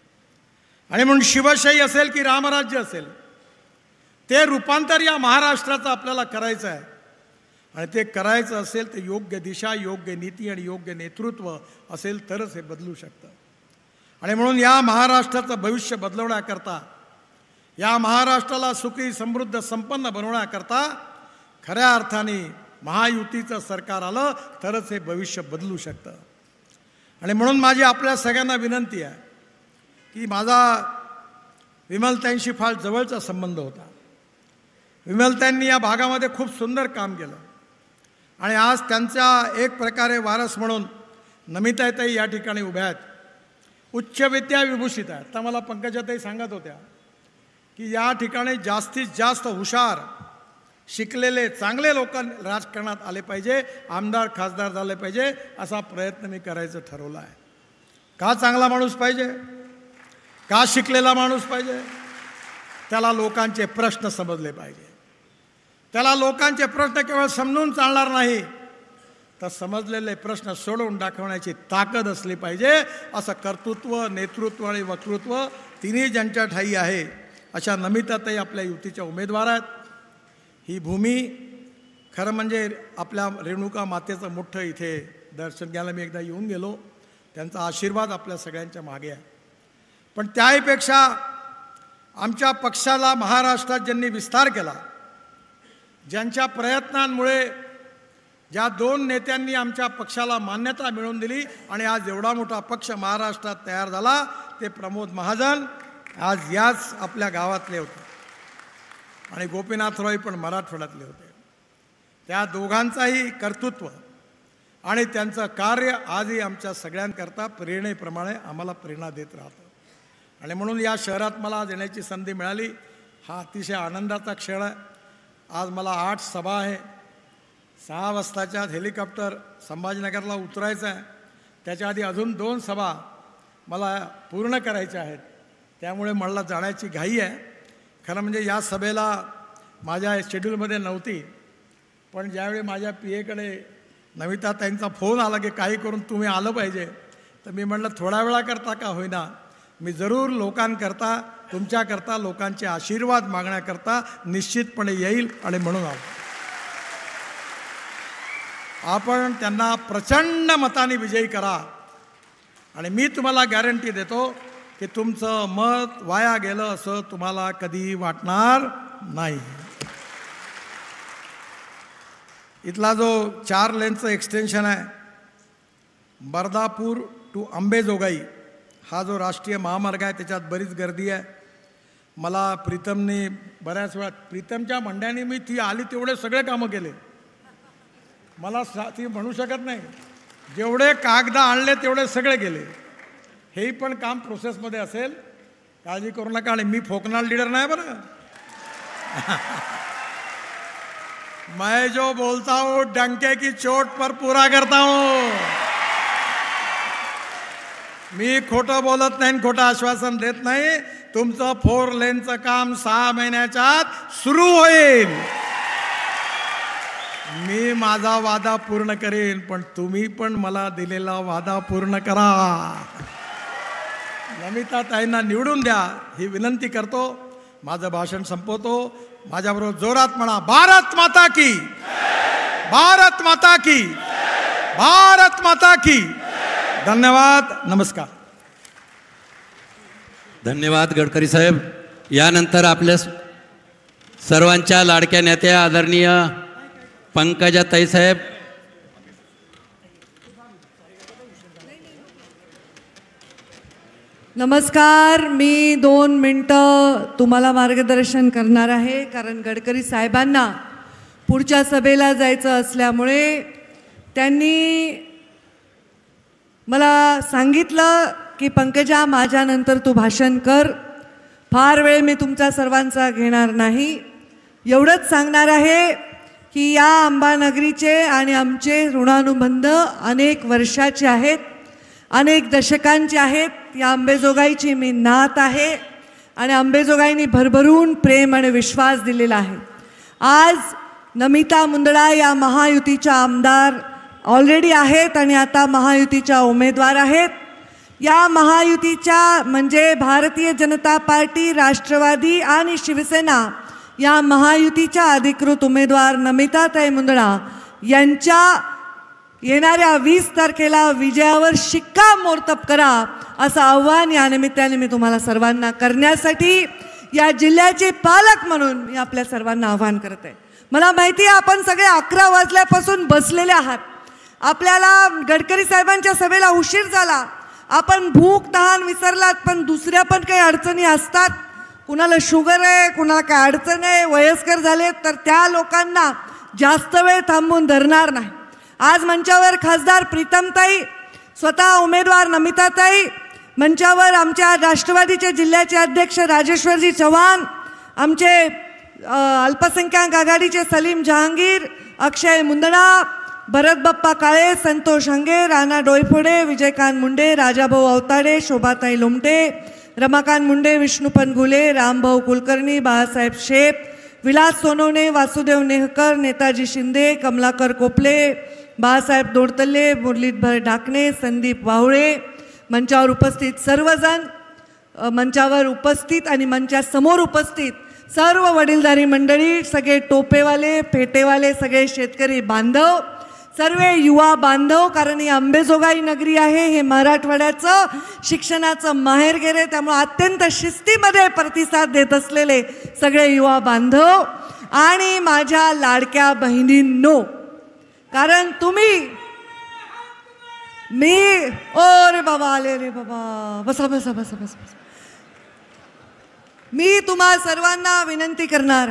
आणि म्हणून शिवशाही असेल की रामराज्य असेल ते रूपांतर या महाराष्ट्राचं आपल्याला करायचं आहे. आणि ते करायचं असेल तर योग्य दिशा, योग्य नीती आणि योग्य नेतृत्व असेल तरच हे बदलू शकतं. आणि म्हणून या महाराष्ट्राचं भविष्य बदलवण्याकरता, या महाराष्ट्राला सुखी समृद्ध संपन्न बनवण्याकरता खऱ्या अर्थाने महायुतीचं सरकार आलं तरच हे भविष्य बदलू शकतं. आणि म्हणून माझी आपल्या सगळ्यांना विनंती आहे की माझा विमलताईंशी फार जवळचा संबंध होता. विमलताईंनी या भागामध्ये खूप सुंदर काम केलं. आणि आज त्यांचा एक प्रकारे वारस म्हणून नमिताताई या ठिकाणी उभ्या आहेत. उच्च विद्या विभूषित आहेत. तर मला पंकजाताई सांगत होत्या की या ठिकाणी जास्तीत जास्त हुशार शिकलेले चांगले लोक राजकारणात आले पाहिजे, आमदार खासदार झाले पाहिजे, असा प्रयत्न मी करायचं ठरवलं आहे. का चांगला माणूस पाहिजे, का शिकलेला माणूस पाहिजे, त्याला लोकांचे प्रश्न समजले पाहिजे. त्याला लोकांचे प्रश्न केवळ समजून चालणार नाही तर समजलेले प्रश्न सोडवून दाखवण्याची ताकद असली पाहिजे. असं कर्तृत्व, नेतृत्व आणि वक्तृत्व तिन्ही ज्यांच्या ठायी आहे अशा नमिताताई आपल्या युतीच्या उमेदवार आहेत. ही भूमी खरं म्हणजे आपल्या रेणुका मातेचं मोठं इथे दर्शन घ्यायला मी एकदा येऊन गेलो. त्यांचा आशीर्वाद आपल्या सगळ्यांच्या मागे आहे. पण त्याहीपेक्षा आमच्या पक्षाला महाराष्ट्रात ज्यांनी विस्तार केला, ज्यांच्या प्रयत्नांमुळे ज्या दोन नेत्यांनी आमच्या पक्षाला मान्यता मिळवून दिली आणि आज एवढा मोठा पक्ष महाराष्ट्रात तयार झाला, ते प्रमोद महाजन आज याच आपल्या गावातले होते आणि गोपीनाथ रॉय पण मराठवाड्यातले होते. त्या दोघांचाही कर्तृत्व आणि त्यांचं कार्य आजही आमच्या सगळ्यांकरता प्रेरणेप्रमाणे आम्हाला प्रेरणा देत राहतं. आणि म्हणून या शहरात मला आज येण्याची संधी मिळाली, हा अतिशय आनंदाचा क्षण आहे. आज मला 8 सभा आहे. 6 वाजताच्या हेलिकॉप्टर संभाजीनगरला उतरायचं आहे. त्याच्या आधी अजून 2 सभा मला पूर्ण करायच्या आहेत. त्यामुळे मला जाण्याची घाई आहे. खरं म्हणजे या सभेला माझ्या शेड्यूलमध्ये नव्हती, पण ज्यावेळी माझ्या PA-कडे नमिताताईंचा फोन आला की काही करून तुम्ही आलं पाहिजे, तर मी म्हटलं थोड्या वेळाकरता का होईना मी जरूर लोकांकरता, तुमच्याकरता लोकांचे आशीर्वाद मागण्याकरता निश्चितपणे येईल. आणि म्हणून आपण त्यांना प्रचंड मताने विजयी करा. आणि मी तुम्हाला गॅरंटी देतो की तुमचं मत वाया गेलं असं तुम्हाला कधी वाटणार नाही. इथला जो 4 लेनचं एक्सटेन्शन आहे बर्दापूर टू अंबेजोगाई, हा जो राष्ट्रीय महामार्ग आहे त्याच्यात बरीच गर्दी आहे. मला प्रीतमने बऱ्याच वेळा, प्रीतमच्या मंड्याने मी ती आली तेवढे सगळे कामं केले. मला ती म्हणू शकत नाही, जेवढे कागद आणले तेवढे सगळे गेले. हेही पण काम प्रोसेसमध्ये असेल, काळजी करू नका. आणि मी फोकनार लीडर नाही बरं. मैं जो बोलता हूँ डंके की चोट पर पूरा करता हूँ. मी खोटं बोलत नाही, खोटं आश्वासन देत नाही. तुमचं 4 लेनचं काम 6 महिन्याच्या आत सुरू होईल. मी माझा वादा पूर्ण करेन, पण तुम्ही पण मला दिलेला वादा पूर्ण करा. नमिताताईंना निवडून द्या ही विनंती करतो. माझं भाषण संपवतो. माझ्याबरोबर जोरात म्हणा, भारत माता की, भारत माता की, भारत माता की. धन्यवाद. नमस्कार. धन्यवाद गडकरी साहेब. यानंतर आपल्या सर्वांच्या लाडक्या नेत्या आदरणीय पंकजाताई साहेब. नमस्कार. मी 2 मिनटं तुम्हाला मार्गदर्शन करणार आहे, कारण गडकरी साहेबांना पुढच्या सभेला जायचं असल्यामुळे त्यांनी मला सांगितलं की पंकजा, माझ्यानंतर तू भाषण कर. फार वेळ मी तुमचा सर्वांचा घेणार नाही. एवढंच सांगणार आहे की या अंबानगरीचे आणि आमचे ऋणानुबंध अनेक वर्षाचे आहेत, अनेक दशकांचे आहेत. या अंबेजोगाईची मी नात आहे आणि अंबेजोगाईंनी भरभरून प्रेम आणि विश्वास दिलेला आहे. आज नमिता मुंदडा या महायुतीच्या आमदार ऑलरेडी आहेत आणि आता महायुतीच्या उमेदवार आहेत. या महायुतीच्या म्हणजे भारतीय जनता पार्टी, राष्ट्रवादी आणि शिवसेना या महायुतीच्या अधिकृत उमेदवार नमिताताई मुंदडा यांच्या येणाऱ्या 20 तारखेला विजयावर शिक्कामोर्तब करा असं आव्हान या निमित्ताने मी तुम्हाला सर्वांना करण्यासाठी या जिल्ह्याचे पालक म्हणून मी आपल्या सर्वांना आव्हान करते. मला माहिती आहे आपण सगळे 11 वाजल्यापासून बसलेले आहात. आपल्याला गडकरी साहेबांच्या सभेला उशीर झाला. आपण भूक तहान विसरलात, पण दुसऱ्या पण काही अडचणी असतात. कुणाला शुगर आहे, कुणाला काय अडचण आहे, वयस्कर झाले तर त्या लोकांना जास्त वेळ थांबून धरणार नाही. आज मंचावर खासदार प्रीतमताई, स्वतः उमेदवार नमिताताई, मंचावर आमच्या राष्ट्रवादीचे जिल्ह्याचे अध्यक्ष राजेश्वरजी चव्हाण, आमचे अल्पसंख्याक आघाडीचे सलीम जहांगीर, अक्षय मुंदडा, भरत बाप्पा काळे, संतोष हंगे, राणा डोईफोडे, विजयकांत मुंडे, राजाभाऊ अवताडे, शोभाताई लोमटे, रमाकांत मुंडे, विष्णुपन घुले, रामभाऊ कुलकर्णी, बाळासाहेब शेप, विलास सोनवणे, वासुदेव नेहकर, नेताजी शिंदे, कमलाकर कोपले, बाळासाहेब दोडतल्ले, मुरलीधर ढाकणे, संदीप वाहुळे, मंचावर उपस्थित सर्वजण, मंचावर उपस्थित आणि मंचासमोर उपस्थित सर्व वडीलधारी मंडळी, सगळे टोपेवाले, फेटेवाले, सगळे शेतकरी बांधव, सर्व युवा बांधव, कारण ही अंबेजोगाई नगरी आहे, हे मराठवाड्याचं शिक्षणाचं माहेरघर आहे. त्यामुळे अत्यंत शिस्तीमध्ये प्रतिसाद देत असलेले सगळे युवा बांधव आणि माझ्या लाडक्या बहिणींनो, कारण तुम्ही ओ रे बाबा आले रे बाबा, बसा बसा बसा बसा. मी तुम्हा सर्वांना विनंती करणार,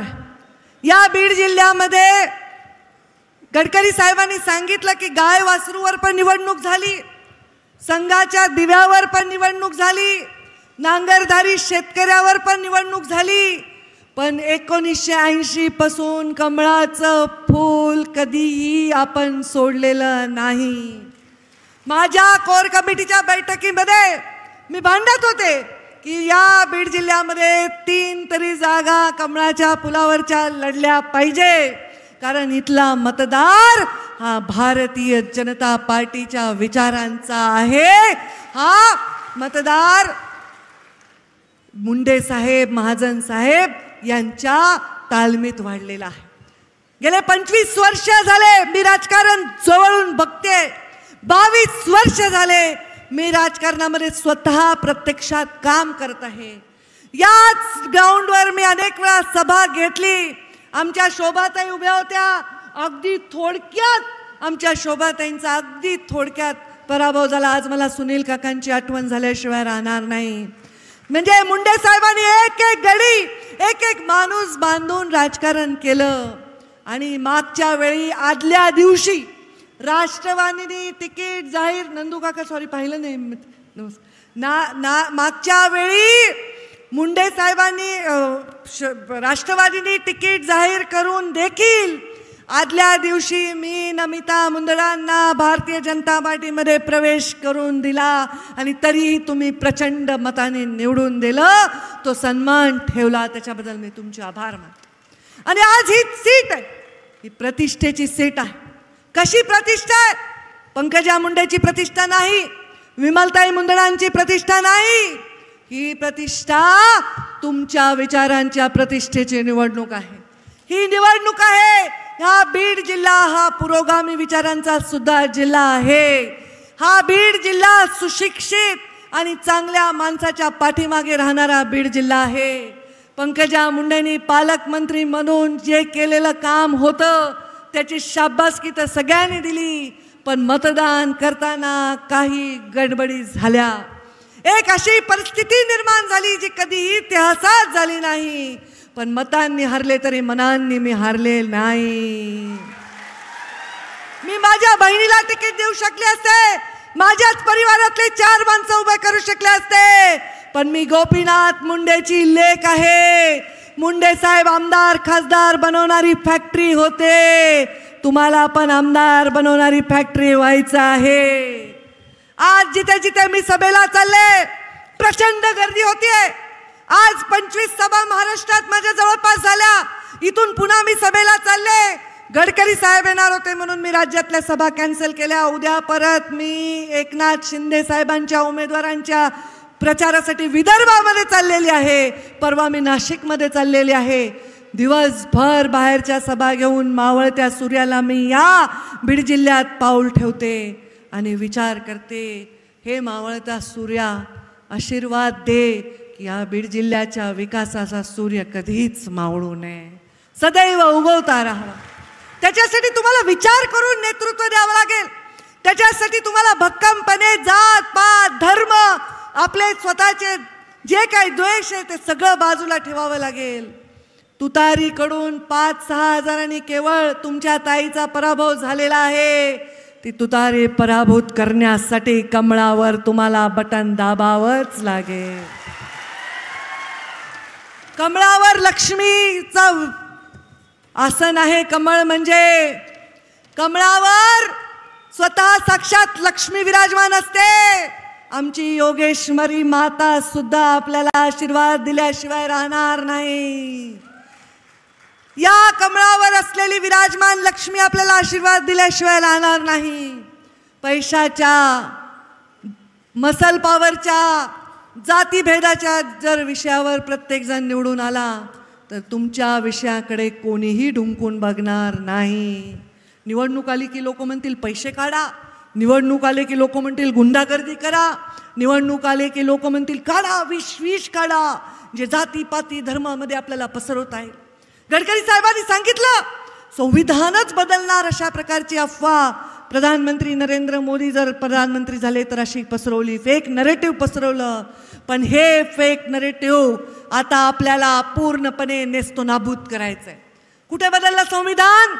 या बीड जिल्ह्यामध्ये गडकरी साहेबांनी सांगितलं की गाय वासरूवर पण निवडणूक झाली, संघाच्या दिव्यावर पण निवडणूक झाली, नांगरधारी शेतकऱ्यावर पण निवडणूक झाली, पण 1980 पासून कमळाचं फूल कधीही आपण सोडलेलं नाही. माझ्या कोर कमिटीच्या बैठकीमध्ये मी भांडत होते की या बीड जिल्ह्यामध्ये 3 तरी जागा कमळाच्या फुलावरच्या लढल्या पाहिजे, कारण इथला मतदार हा भारतीय जनता पार्टीच्या विचारांचा आहे. हा मतदार मुंडे साहेब, महाजन साहेब यांच्या तालमीत वाढलेला आहे. गेले 25 वर्ष झाले मी राजकारण जवळून बघते. 22 वर्ष झाले मी राजकारणामध्ये स्वतः प्रत्यक्षात काम करत आहे. याच ग्राउंडवर मी अनेक वेळा सभा घेतली. आमच्या शोभाताई उभ्या होत्या, अगदी थोडक्यात आमच्या शोभाताईंचा अगदी थोडक्यात पराभव झाला. आज मला सुनील काकांची आठवण झाल्याशिवाय राहणार नाही. म्हणजे मुंडे साहेबांनी एक एक गडी, एक एक माणूस बांधून राजकारण केलं. आणि मागच्या वेळी आदल्या दिवशी राष्ट्रवादीने तिकीट जाहीर, नंदू काका सॉरी पाहिलं नाही मागच्या वेळी मुंडे साहेबांनी राष्ट्रवादीने तिकीट जाहीर करून देखील आदल्या दिवशी मी नमिता मुंदडांना भारतीय जनता पार्टीमध्ये प्रवेश करून दिला आणि तरीही तुम्ही प्रचंड मताने निवडून दिलं. तो सन्मान ठेवला, त्याच्याबद्दल मी तुमचे आभार मानतो. आणि आज ही सीट आहे, ही प्रतिष्ठेची सीट आहे. कशी प्रतिष्ठा आहे? पंकजा मुंडेची प्रतिष्ठा नाही, विमलताई मुंदडांची प्रतिष्ठा नाही. ही प्रतिष्ठा तुमच्या विचारांच्या प्रतिष्ठेची निवडणूक आहे. ही निवडणूक आहे. हा बीड जिल्हा हा पुरोगामी विचारांचा सुद्धा जिल्हा आहे. हा बीड जिल्हा सुशिक्षित आणि चांगल्या माणसाच्या पाठीमागे राहणारा बीड जिल्हा आहे. पंकजा मुंडेंनी पालकमंत्री म्हणून जे केलेलं काम होतं त्याची शाबासकी तर सगळ्यांनी दिली, पण मतदान करताना काही गडबडी झाल्या. एक अशी परिस्थिती निर्माण झाली जी कधीही इतिहासात झाली नाही. पण मतांनी हरले तरी मनांनी मी हारले नाही. मी माझ्या बहिणीला तिकीट देऊ शकले असते, माझ्याच परिवारातले 4 माणसं उभे करू शकले असते, पण मी गोपीनाथ मुंडेची लेक आहे. मुंडे साहेब आमदार खासदार बनवणारी फॅक्टरी होते. तुम्हाला पण आमदार बनवणारी फॅक्टरी व्हायचं आहे. आज जिथे जिथे मी सभेला चालले प्रचंड गर्दी होतीये. आज 25 सभा महाराष्ट्रात माझ्या जवळपास झाल्या. इथून पुन्हा मी सभेला चालले. गडकरी साहेब येणार होते म्हणून मी राज्यातल्या सभा कॅन्सल केल्या. उद्या परत मी एकनाथ शिंदे साहेबांच्या उमेदवारांच्या प्रचारासाठी विदर्भामध्ये चाललेली आहे. परवा मी नाशिकमध्ये चाललेली आहे. दिवसभर बाहेरच्या सभा घेऊन मावळत्या सूर्याला मी या बीड जिल्ह्यात पाऊल ठेवते आणि विचार करते, हे मावळता सूर्या आशीर्वाद दे की या बीड जिल्ह्याच्या विकासाचा सूर्य कधीच मावळू नये, सदैव उगवता राहावा. त्याच्यासाठी तुम्हाला विचार करून नेतृत्व द्यावं लागेल. त्याच्यासाठी तुम्हाला भक्कमपणे जात पात धर्म आपले स्वतःचे जे काही द्वेष आहे ते सगळं बाजूला ठेवावं लागेल. तुतारीकडून 5-6 हजारांनी केवळ तुमच्या ताईचा पराभव झालेला आहे. ती तुतारी पराभूत करण्यासाठी कमळावर तुम्हाला बटन दाबावंच लागेल. कमळावर लक्ष्मीचा आसन आहे. कमळ म्हणजे कमळावर स्वतः साक्षात लक्ष्मी विराजमान असते. आमची योगेश्वरी माता सुद्धा आपल्याला आशीर्वाद दिल्याशिवाय राहणार नाही. या कमळावर असलेली विराजमान लक्ष्मी आपल्याला आशीर्वाद दिल्याशिवाय राहणार नाही. पैशाच्या, मसल पॉवरच्या, जातीभेदाच्या जर विषयावर प्रत्येकजण निवडून आला तर तुमच्या विषयाकडे कोणीही ढुंकून बघणार नाही. निवडणूक आली की लोक म्हणतील पैसे काढा, निवडणूक आले की लोक म्हणतील गुंडागर्दी करा, निवडणूक आले की लोक म्हणतील काढा विष काढा, जे जातीपाती धर्मामध्ये आपल्याला पसरवत आहे. गडकरी साहेबांनी सांगितलं संविधानच बदलणार अशा प्रकारची अफवा प्रधानमंत्री नरेंद्र मोदी जर प्रधानमंत्री झाले तर अशी पसरवली, फेक नरेटिव्ह पसरवलं. पण हे फेक नरेटिव्ह आता आपल्याला पूर्णपणे नेस्तनाबूत करायचं आहे. कुठे बदललं संविधान?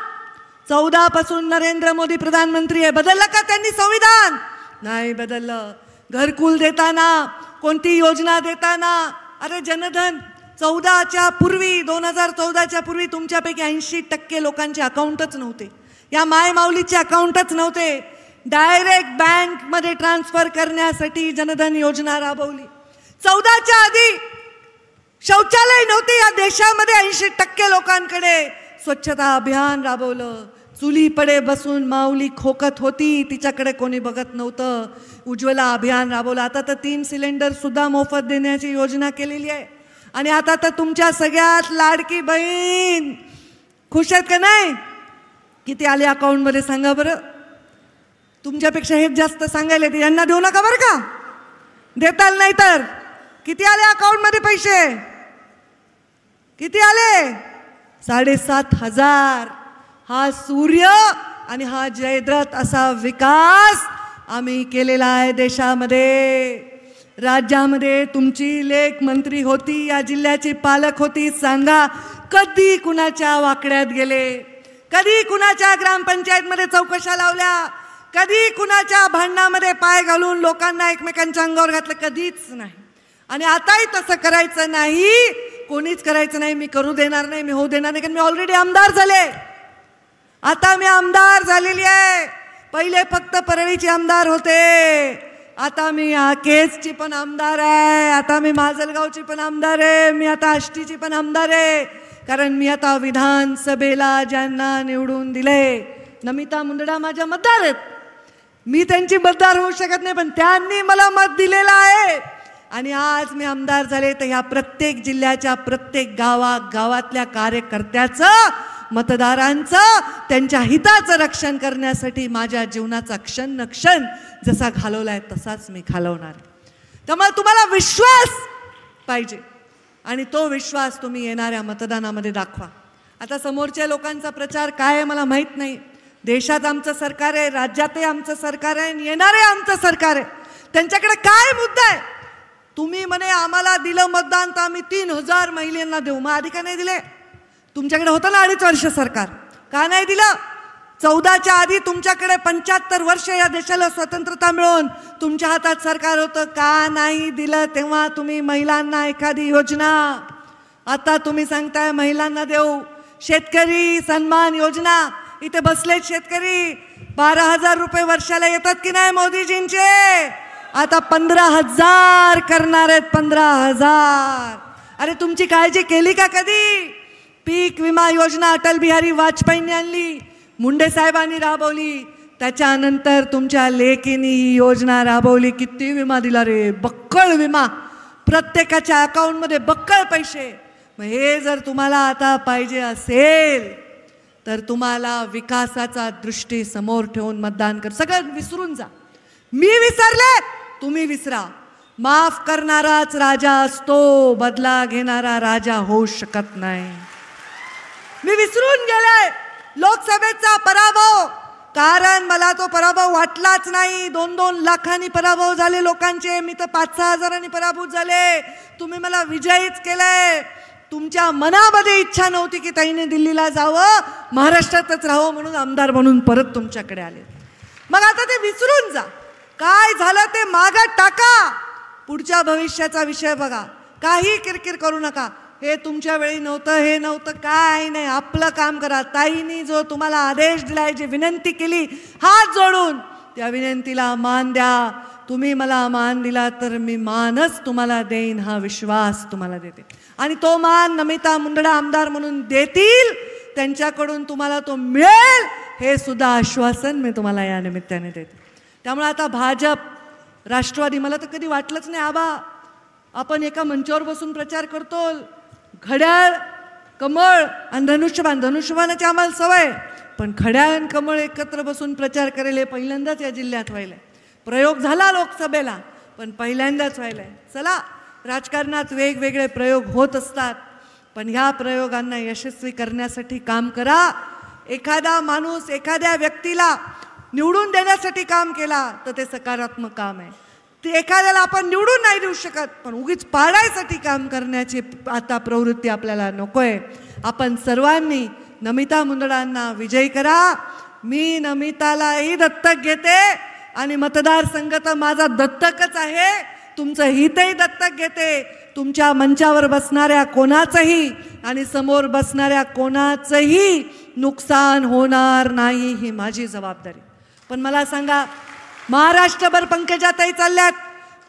14 पासून नरेंद्र मोदी प्रधानमंत्री आहे. बदललं का त्यांनी संविधान? नाही बदललं. घरकुल देताना, कोणती योजना देताना, अरे जनधन 2014च्या पूर्वी तुमच्यापैकी 80% लोकांचे अकाउंटच नव्हते. या माय माऊलीचे अकाउंटच नव्हते. डायरेक्ट बँकमध्ये ट्रान्सफर करण्यासाठी जनधन योजना राबवली. 14च्या आधी शौचालय नव्हते या देशामध्ये 80% लोकांकडे. स्वच्छता अभियान राबवलं. चुलीपडे बसून माऊली खोकत होती, तिच्याकडे कोणी बघत नव्हतं. उज्ज्वला अभियान राबवलं. आता तर 3 सिलेंडर सुद्धा मोफत देण्याची योजना केलेली आहे. आणि आता तर तुमच्या सगळ्यात लाडकी बहीण खुश आहेत का नाही? किती आले अकाउंटमध्ये सांगा बरं. तुमच्यापेक्षा हेच जास्त सांगायला ते यांना देऊ नका बरं का, देताल नाही तर. किती आले अकाउंटमध्ये पैसे? किती आले? 7,500. हा सूर्य आणि हा जयद्रथ असा विकास आम्ही केलेला आहे देशामध्ये. राज्यामध्ये तुमची लेख मंत्री होती, या जिल्ह्याची पालक होती. सांगा कधी कुणाच्या वाकड्यात गेले? कधी कुणाच्या ग्रामपंचायतमध्ये चौकशा लावल्या? कधी कुणाच्या भांडणामध्ये पाय घालून लोकांना एकमेकांच्या अंगावर घातलं? कधीच नाही. आणि आताही तसं करायचं नाही, कोणीच करायचं नाही. मी करू देणार नाही, मी होऊ देणार नाही, कारण मी ऑलरेडी आमदार झाले. आता मी आमदार झालेली आहे. पहिले फक्त परळीची आमदार होते, आता मी केजची पण आमदार आहे, आता मी माजलगावची पण आमदार आहे, मी आता आष्टीची पण आमदार आहे. कारण मी आता विधानसभेला ज्यांना निवडून दिले, नमिता मुंदडा माझ्या मतदार आहेत. मी त्यांची मतदार होऊ शकत नाही, पण त्यांनी मला मत दिलेलं आहे. आणि आज मी आमदार झाले तर ह्या प्रत्येक जिल्ह्याच्या प्रत्येक गावातल्या कार्यकर्त्याचं, मतदारांचं, त्यांच्या हिताचं रक्षण करण्यासाठी माझ्या जीवनाचा क्षण क्षण जसा घालवलाय तसाच मी घालवणार. त्यामुळे तुम्हाला विश्वास पाहिजे आणि तो विश्वास तुम्ही येणाऱ्या मतदानामध्ये दाखवा. आता समोरच्या लोकांचा प्रचार काय आहे मला माहीत नाही. देशात आमचं सरकार आहे, राज्यातही आमचं सरकार आहे, येणारे आमचं सरकार आहे. त्यांच्याकडे काय मुद्दा आहे? तुम्ही म्हणे आम्हाला दिलं मतदान तर आम्ही 3000 महिलांना देऊ. मग आधी का नाही दिले? तुमच्याकडे होतं ना 2.5 वर्ष सरकार, का नाही दिलं? 14च्या आधी तुमच्याकडे 75 वर्ष या देशाला स्वतंत्रता मिळून तुमच्या हातात सरकार होतं, का नाही दिलं? तेव्हा तुम्ही महिलांना एखादी योजना, आता तुम्ही सांगताय महिलांना देऊ. शेतकरी सन्मान योजना, इथे बसले शेतकरी 12,000 रुपये वर्षाला येतात की नाही मोदीजींचे? आता 15,000 करणार आहेत, 15,000. अरे तुमची काळजी केली का कधी? पीक विमा योजना अटल बिहारी वाजपेयींनी आणली, मुंडे साहेबांनी राबवली. त्याच्यानंतर तुमच्या लेकींनी ही योजना राबवली. किती विमा दिला रे? बक्कळ विमा, प्रत्येकाच्या अकाउंटमध्ये बक्कळ पैसे. मग हे जर तुम्हाला आता पाहिजे असेल तर तुम्हाला विकासाचा दृष्टी समोर ठेवून मतदान कर. सगळं विसरून जा. मी विसरले, तुम्ही विसरा. माफ करणाराच राजा असतो, बदला घेणारा राजा होऊ शकत नाही. मी विसरून गेले लोकसभेचा पराभव, कारण मला तो पराभव वाटलाच नाही. 2-2 लाखांनी पराभव झाले लोकांचे, मी तर 5-6 हजारांनी पराभूत झाले. तुम्ही मला विजयीच केलंय. तुमच्या मनामध्ये इच्छा नव्हती की ताईने दिल्लीला जावं, महाराष्ट्रातच राहावं, म्हणून आमदार म्हणून परत तुमच्याकडे आले. मग आता ते विसरून जा. काय झालं ते मागं टाका. पुढच्या भविष्याचा विषय बघा. काही किरकिर करू नका. हे तुमच्या वेळी नव्हतं, हे नव्हतं, काय नाही. आपलं काम करा. ताईंनी जो तुम्हाला आदेश दिलाय, जी विनंती केली हात जोडून, त्या विनंतीला मान द्या. तुम्ही मला मान दिला तर मी मानच तुम्हाला देईन, हा विश्वास तुम्हाला देते. आणि तो मान नमिता मुंदडा आमदार म्हणून देतील, त्यांच्याकडून तुम्हाला तो मिळेल, हे सुद्धा आश्वासन मी तुम्हाला या निमित्ताने देते. त्यामुळे आता भाजप, राष्ट्रवादी, मला तर कधी वाटलंच नाही आबा आपण एका मंचावर बसून प्रचार करतो. घड्याळ, कमळ आणि धनुष्यबाण, धनुष्यबाणाची आम्हाला सवय, पण घड्याळ आणि कमळ एकत्र बसून प्रचार करेल हे पहिल्यांदाच या जिल्ह्यात व्हायलंय. प्रयोग झाला लोकसभेला, पण पहिल्यांदाच व्हायलाय. चला, राजकारणात वेगवेगळे प्रयोग होत असतात, पण ह्या प्रयोगांना यशस्वी करण्यासाठी काम करा. एखादा माणूस एखाद्या व्यक्तीला निवडून देण्यासाठी काम केला तर ते सकारात्मक काम आहे. ते एखाद्याला आपण निवडून नाही देऊ शकत, पण उगीच पाडायसाठी काम करण्याची आता प्रवृत्ती आपल्याला नकोय. आपण सर्वांनी नमिता मुंदडांना विजयी करा. मी नमितालाही दत्तक घेते आणि मतदारसंघ तर माझा दत्तकच आहे. तुमचं हितही दत्तक घेते. तुमच्या मंचावर बसणाऱ्या कोणाचंही आणि समोर बसणाऱ्या कोणाचंही नुकसान होणार नाही, ही माझी जबाबदारी. पण मला सांगा, महाराष्ट्रभर पंकजाताई चालल्यात.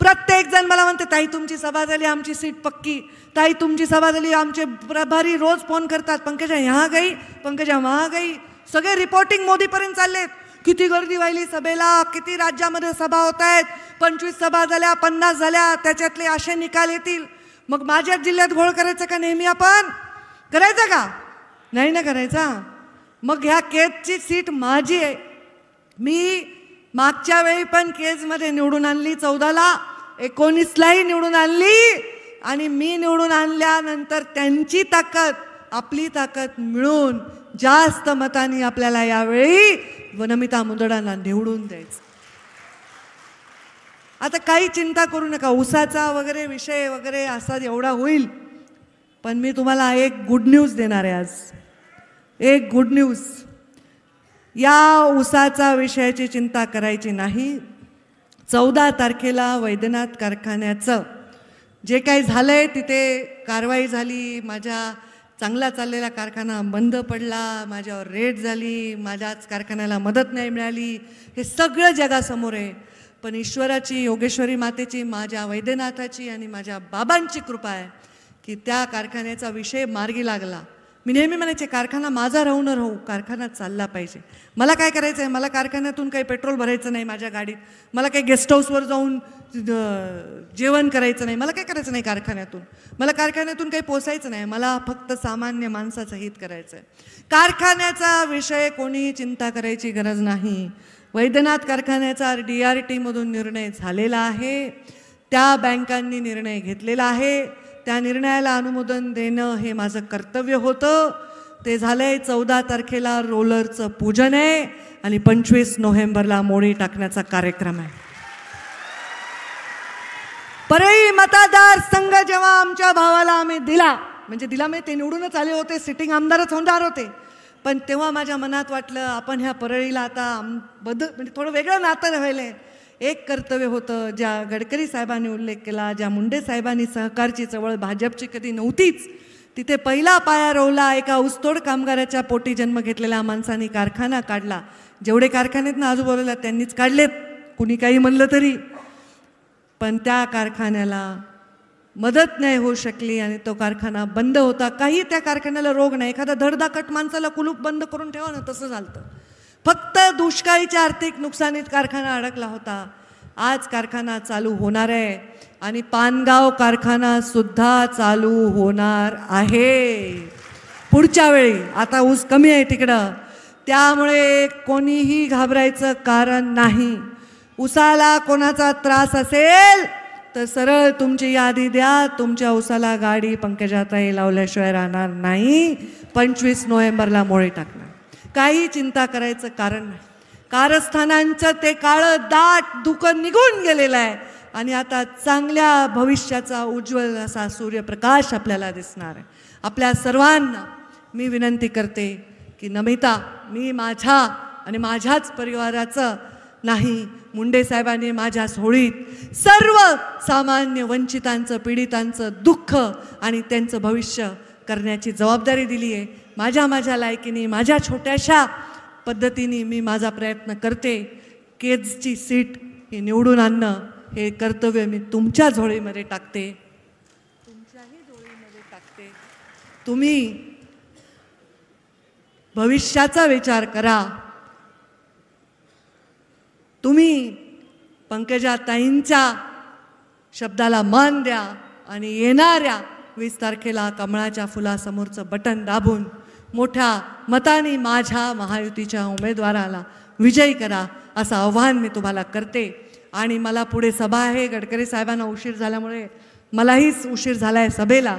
प्रत्येक जण मला म्हणते, ताई तुमची सभा झाली, आमची सीट पक्की. ताई तुमची सभा झाली, आमचे प्रभारी रोज फोन करतात, पंकजा यहाँ गई, पंकजा वहाँ गई. सगळे रिपोर्टिंग मोदीपर्यंत चाललेत. किती गर्दी व्हायली सभेला, किती राज्यामध्ये सभा होत आहेत. 25 सभा झाल्या, 50 झाल्या, त्याच्यातले असे निकाल येतील. मग माझ्याच जिल्ह्यात घोळ करायचा का नेहमी? आपण करायचा का? नाही ना करायचा. मग ह्या केजची सीट माझी आहे. मी मागच्या वेळी पण केजमध्ये निवडून आणली, 14ला, 19लाही निवडून आणली. आणि मी निवडून आणल्यानंतर त्यांची ताकद आपली ताकद मिळून जास्त मतांनी आपल्याला यावेळी नमिता मुंदडांना निवडून द्यायचं. आता काही चिंता करू नका. ऊसाचा वगैरे विषय वगैरे असा एवढा होईल, पण मी तुम्हाला एक गुड न्यूज देणार आहे आज. एक गुड न्यूज. या ऊसाचा विषयाची चिंता करायची नाही. 14 तारखेला वैद्यनाथ कारखान्याचं जे काही झालंय तिथे कारवाई झाली. माझ्या चांगला चाललेला कारखाना बंद पडला, माझ्यावर रेड झाली, माझ्याच कारखान्याला मदत नाही मिळाली, हे सगळं जगासमोर आहे. पण ईश्वराची, योगेश्वरी मातेची, माझ्या वैद्यनाथाची आणि माझ्या बाबांची कृपा आहे की त्या कारखान्याचा विषय मार्गी लागला. मी नेहमी म्हणायचे, कारखाना माझा राहू न राहू, कारखाना चालला पाहिजे. मला काय करायचं आहे? मला कारखान्यातून काही पेट्रोल भरायचं नाही माझ्या गाडीत, मला काही गेस्ट हाऊसवर जाऊन जेवण करायचं नाही, मला काय करायचं नाही कारखान्यातून, मला कारखान्यातून काही पोसायचं नाही, मला फक्त सामान्य माणसाचं हित करायचं आहे. कारखान्याचा विषय कोणीही चिंता करायची गरज नाही. वैद्यनाथ कारखान्याचा DRTमधून निर्णय झालेला आहे. त्या बँकांनी निर्णय घेतलेला आहे. त्या निर्णयाला अनुमोदन देणं हे माझं कर्तव्य होतं. ते झालंय 14 तारखेला रोलरचं पूजन आहे आणि 25 नोव्हेंबरला मोडी टाकण्याचा कार्यक्रम आहे. परळी मतदार संघ जेव्हा आमच्या भावाला आम्ही दिला म्हणजे ते निवडूनच आले होते, सिटिंग आमदारच होणार होते, पण तेव्हा माझ्या मनात वाटलं आपण ह्या परळीला आता म्हणजे थोडं वेगळं नातं व्हायलंय. एक कर्तव्य होतं ज्या गडकरी साहेबांनी उल्लेख केला, ज्या मुंडे साहेबांनी सहकारची चळवळ भाजपची कधी नव्हतीच तिथे पहिला पाया रोवला. एका ऊसतोड कामगाराच्या पोटी जन्म घेतलेल्या माणसांनी कारखाना काढला. जेवढे कारखान्यात ना आजूबाजूला त्यांनीच काढलेत, कुणी काही म्हणलं तरी, पण त्या कारखान्याला मदत नाही होऊ शकली आणि तो कारखाना बंद होता. काही त्या कारखान्याला रोग नाही, एखादा धडधाकट माणसाला कुलूप बंद करून ठेवा ना, तसं झालं. फक्त दुष्काळीच्या आर्थिक नुकसानीत कारखाना अडकला होता. आज कारखाना चालू होणार आहे आणि पानगाव कारखाना सुद्धा चालू होणार आहे पुढच्या वेळी. आता ऊस कमी आहे तिकडं, त्यामुळे कोणीही घाबरायचं कारण नाही. ऊसाला कोणाचा त्रास असेल तर सरळ तुमची यादी द्या, तुमच्या ऊसाला गाडी पंकजाताई लावल्याशिवाय राहणार नाही. 25 नोव्हेंबरला मोडी टाकणार, काही चिंता करायचं कारण नाही. कारस्थानांचं ते काळं दाट धुकं निघून गेलेलं आहे आणि आता चांगल्या भविष्याचा उज्ज्वल असा सूर्यप्रकाश आपल्याला दिसणार आहे. आपल्या सर्वांना मी विनंती करते की नमिता, मी माझ्या आणि माझ्याच परिवाराचं नाही, मुंडे साहेबांनी माझ्या सोहळीत सर्व सामान्य वंचितांचं पीडितांचं दुःख आणि त्यांचं भविष्य करण्याची जबाबदारी दिली आहे. माझ्या लायकीने माझ्या छोट्याशा पद्धतीने मी माझा प्रयत्न करते. केजची सीट ही निवडून आणणं हे कर्तव्य मी तुमच्या झोळीमध्ये टाकते, तुमच्याही झोळीमध्ये टाकते. तुम्ही भविष्याचा विचार करा. तुम्ही पंकजाताईंच्या शब्दाला मान द्या आणि येणाऱ्या 20 तारखेला कमळाच्या फुलासमोरचं बटन दाबून मोठ्या मताने माझ्या महायुतीच्या उमेदवाराला विजयी करा असं आव्हान मी तुम्हाला करते. आणि मला पुढे सभा आहे, गडकरी साहेबांना उशीर झाल्यामुळे मलाहीच उशीर झाला आहे सभेला,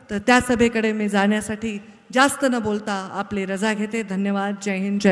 तर त्या सभेकडे मी जाण्यासाठी जास्त न बोलता आपली रजा घेते. धन्यवाद. जय हिंद. जय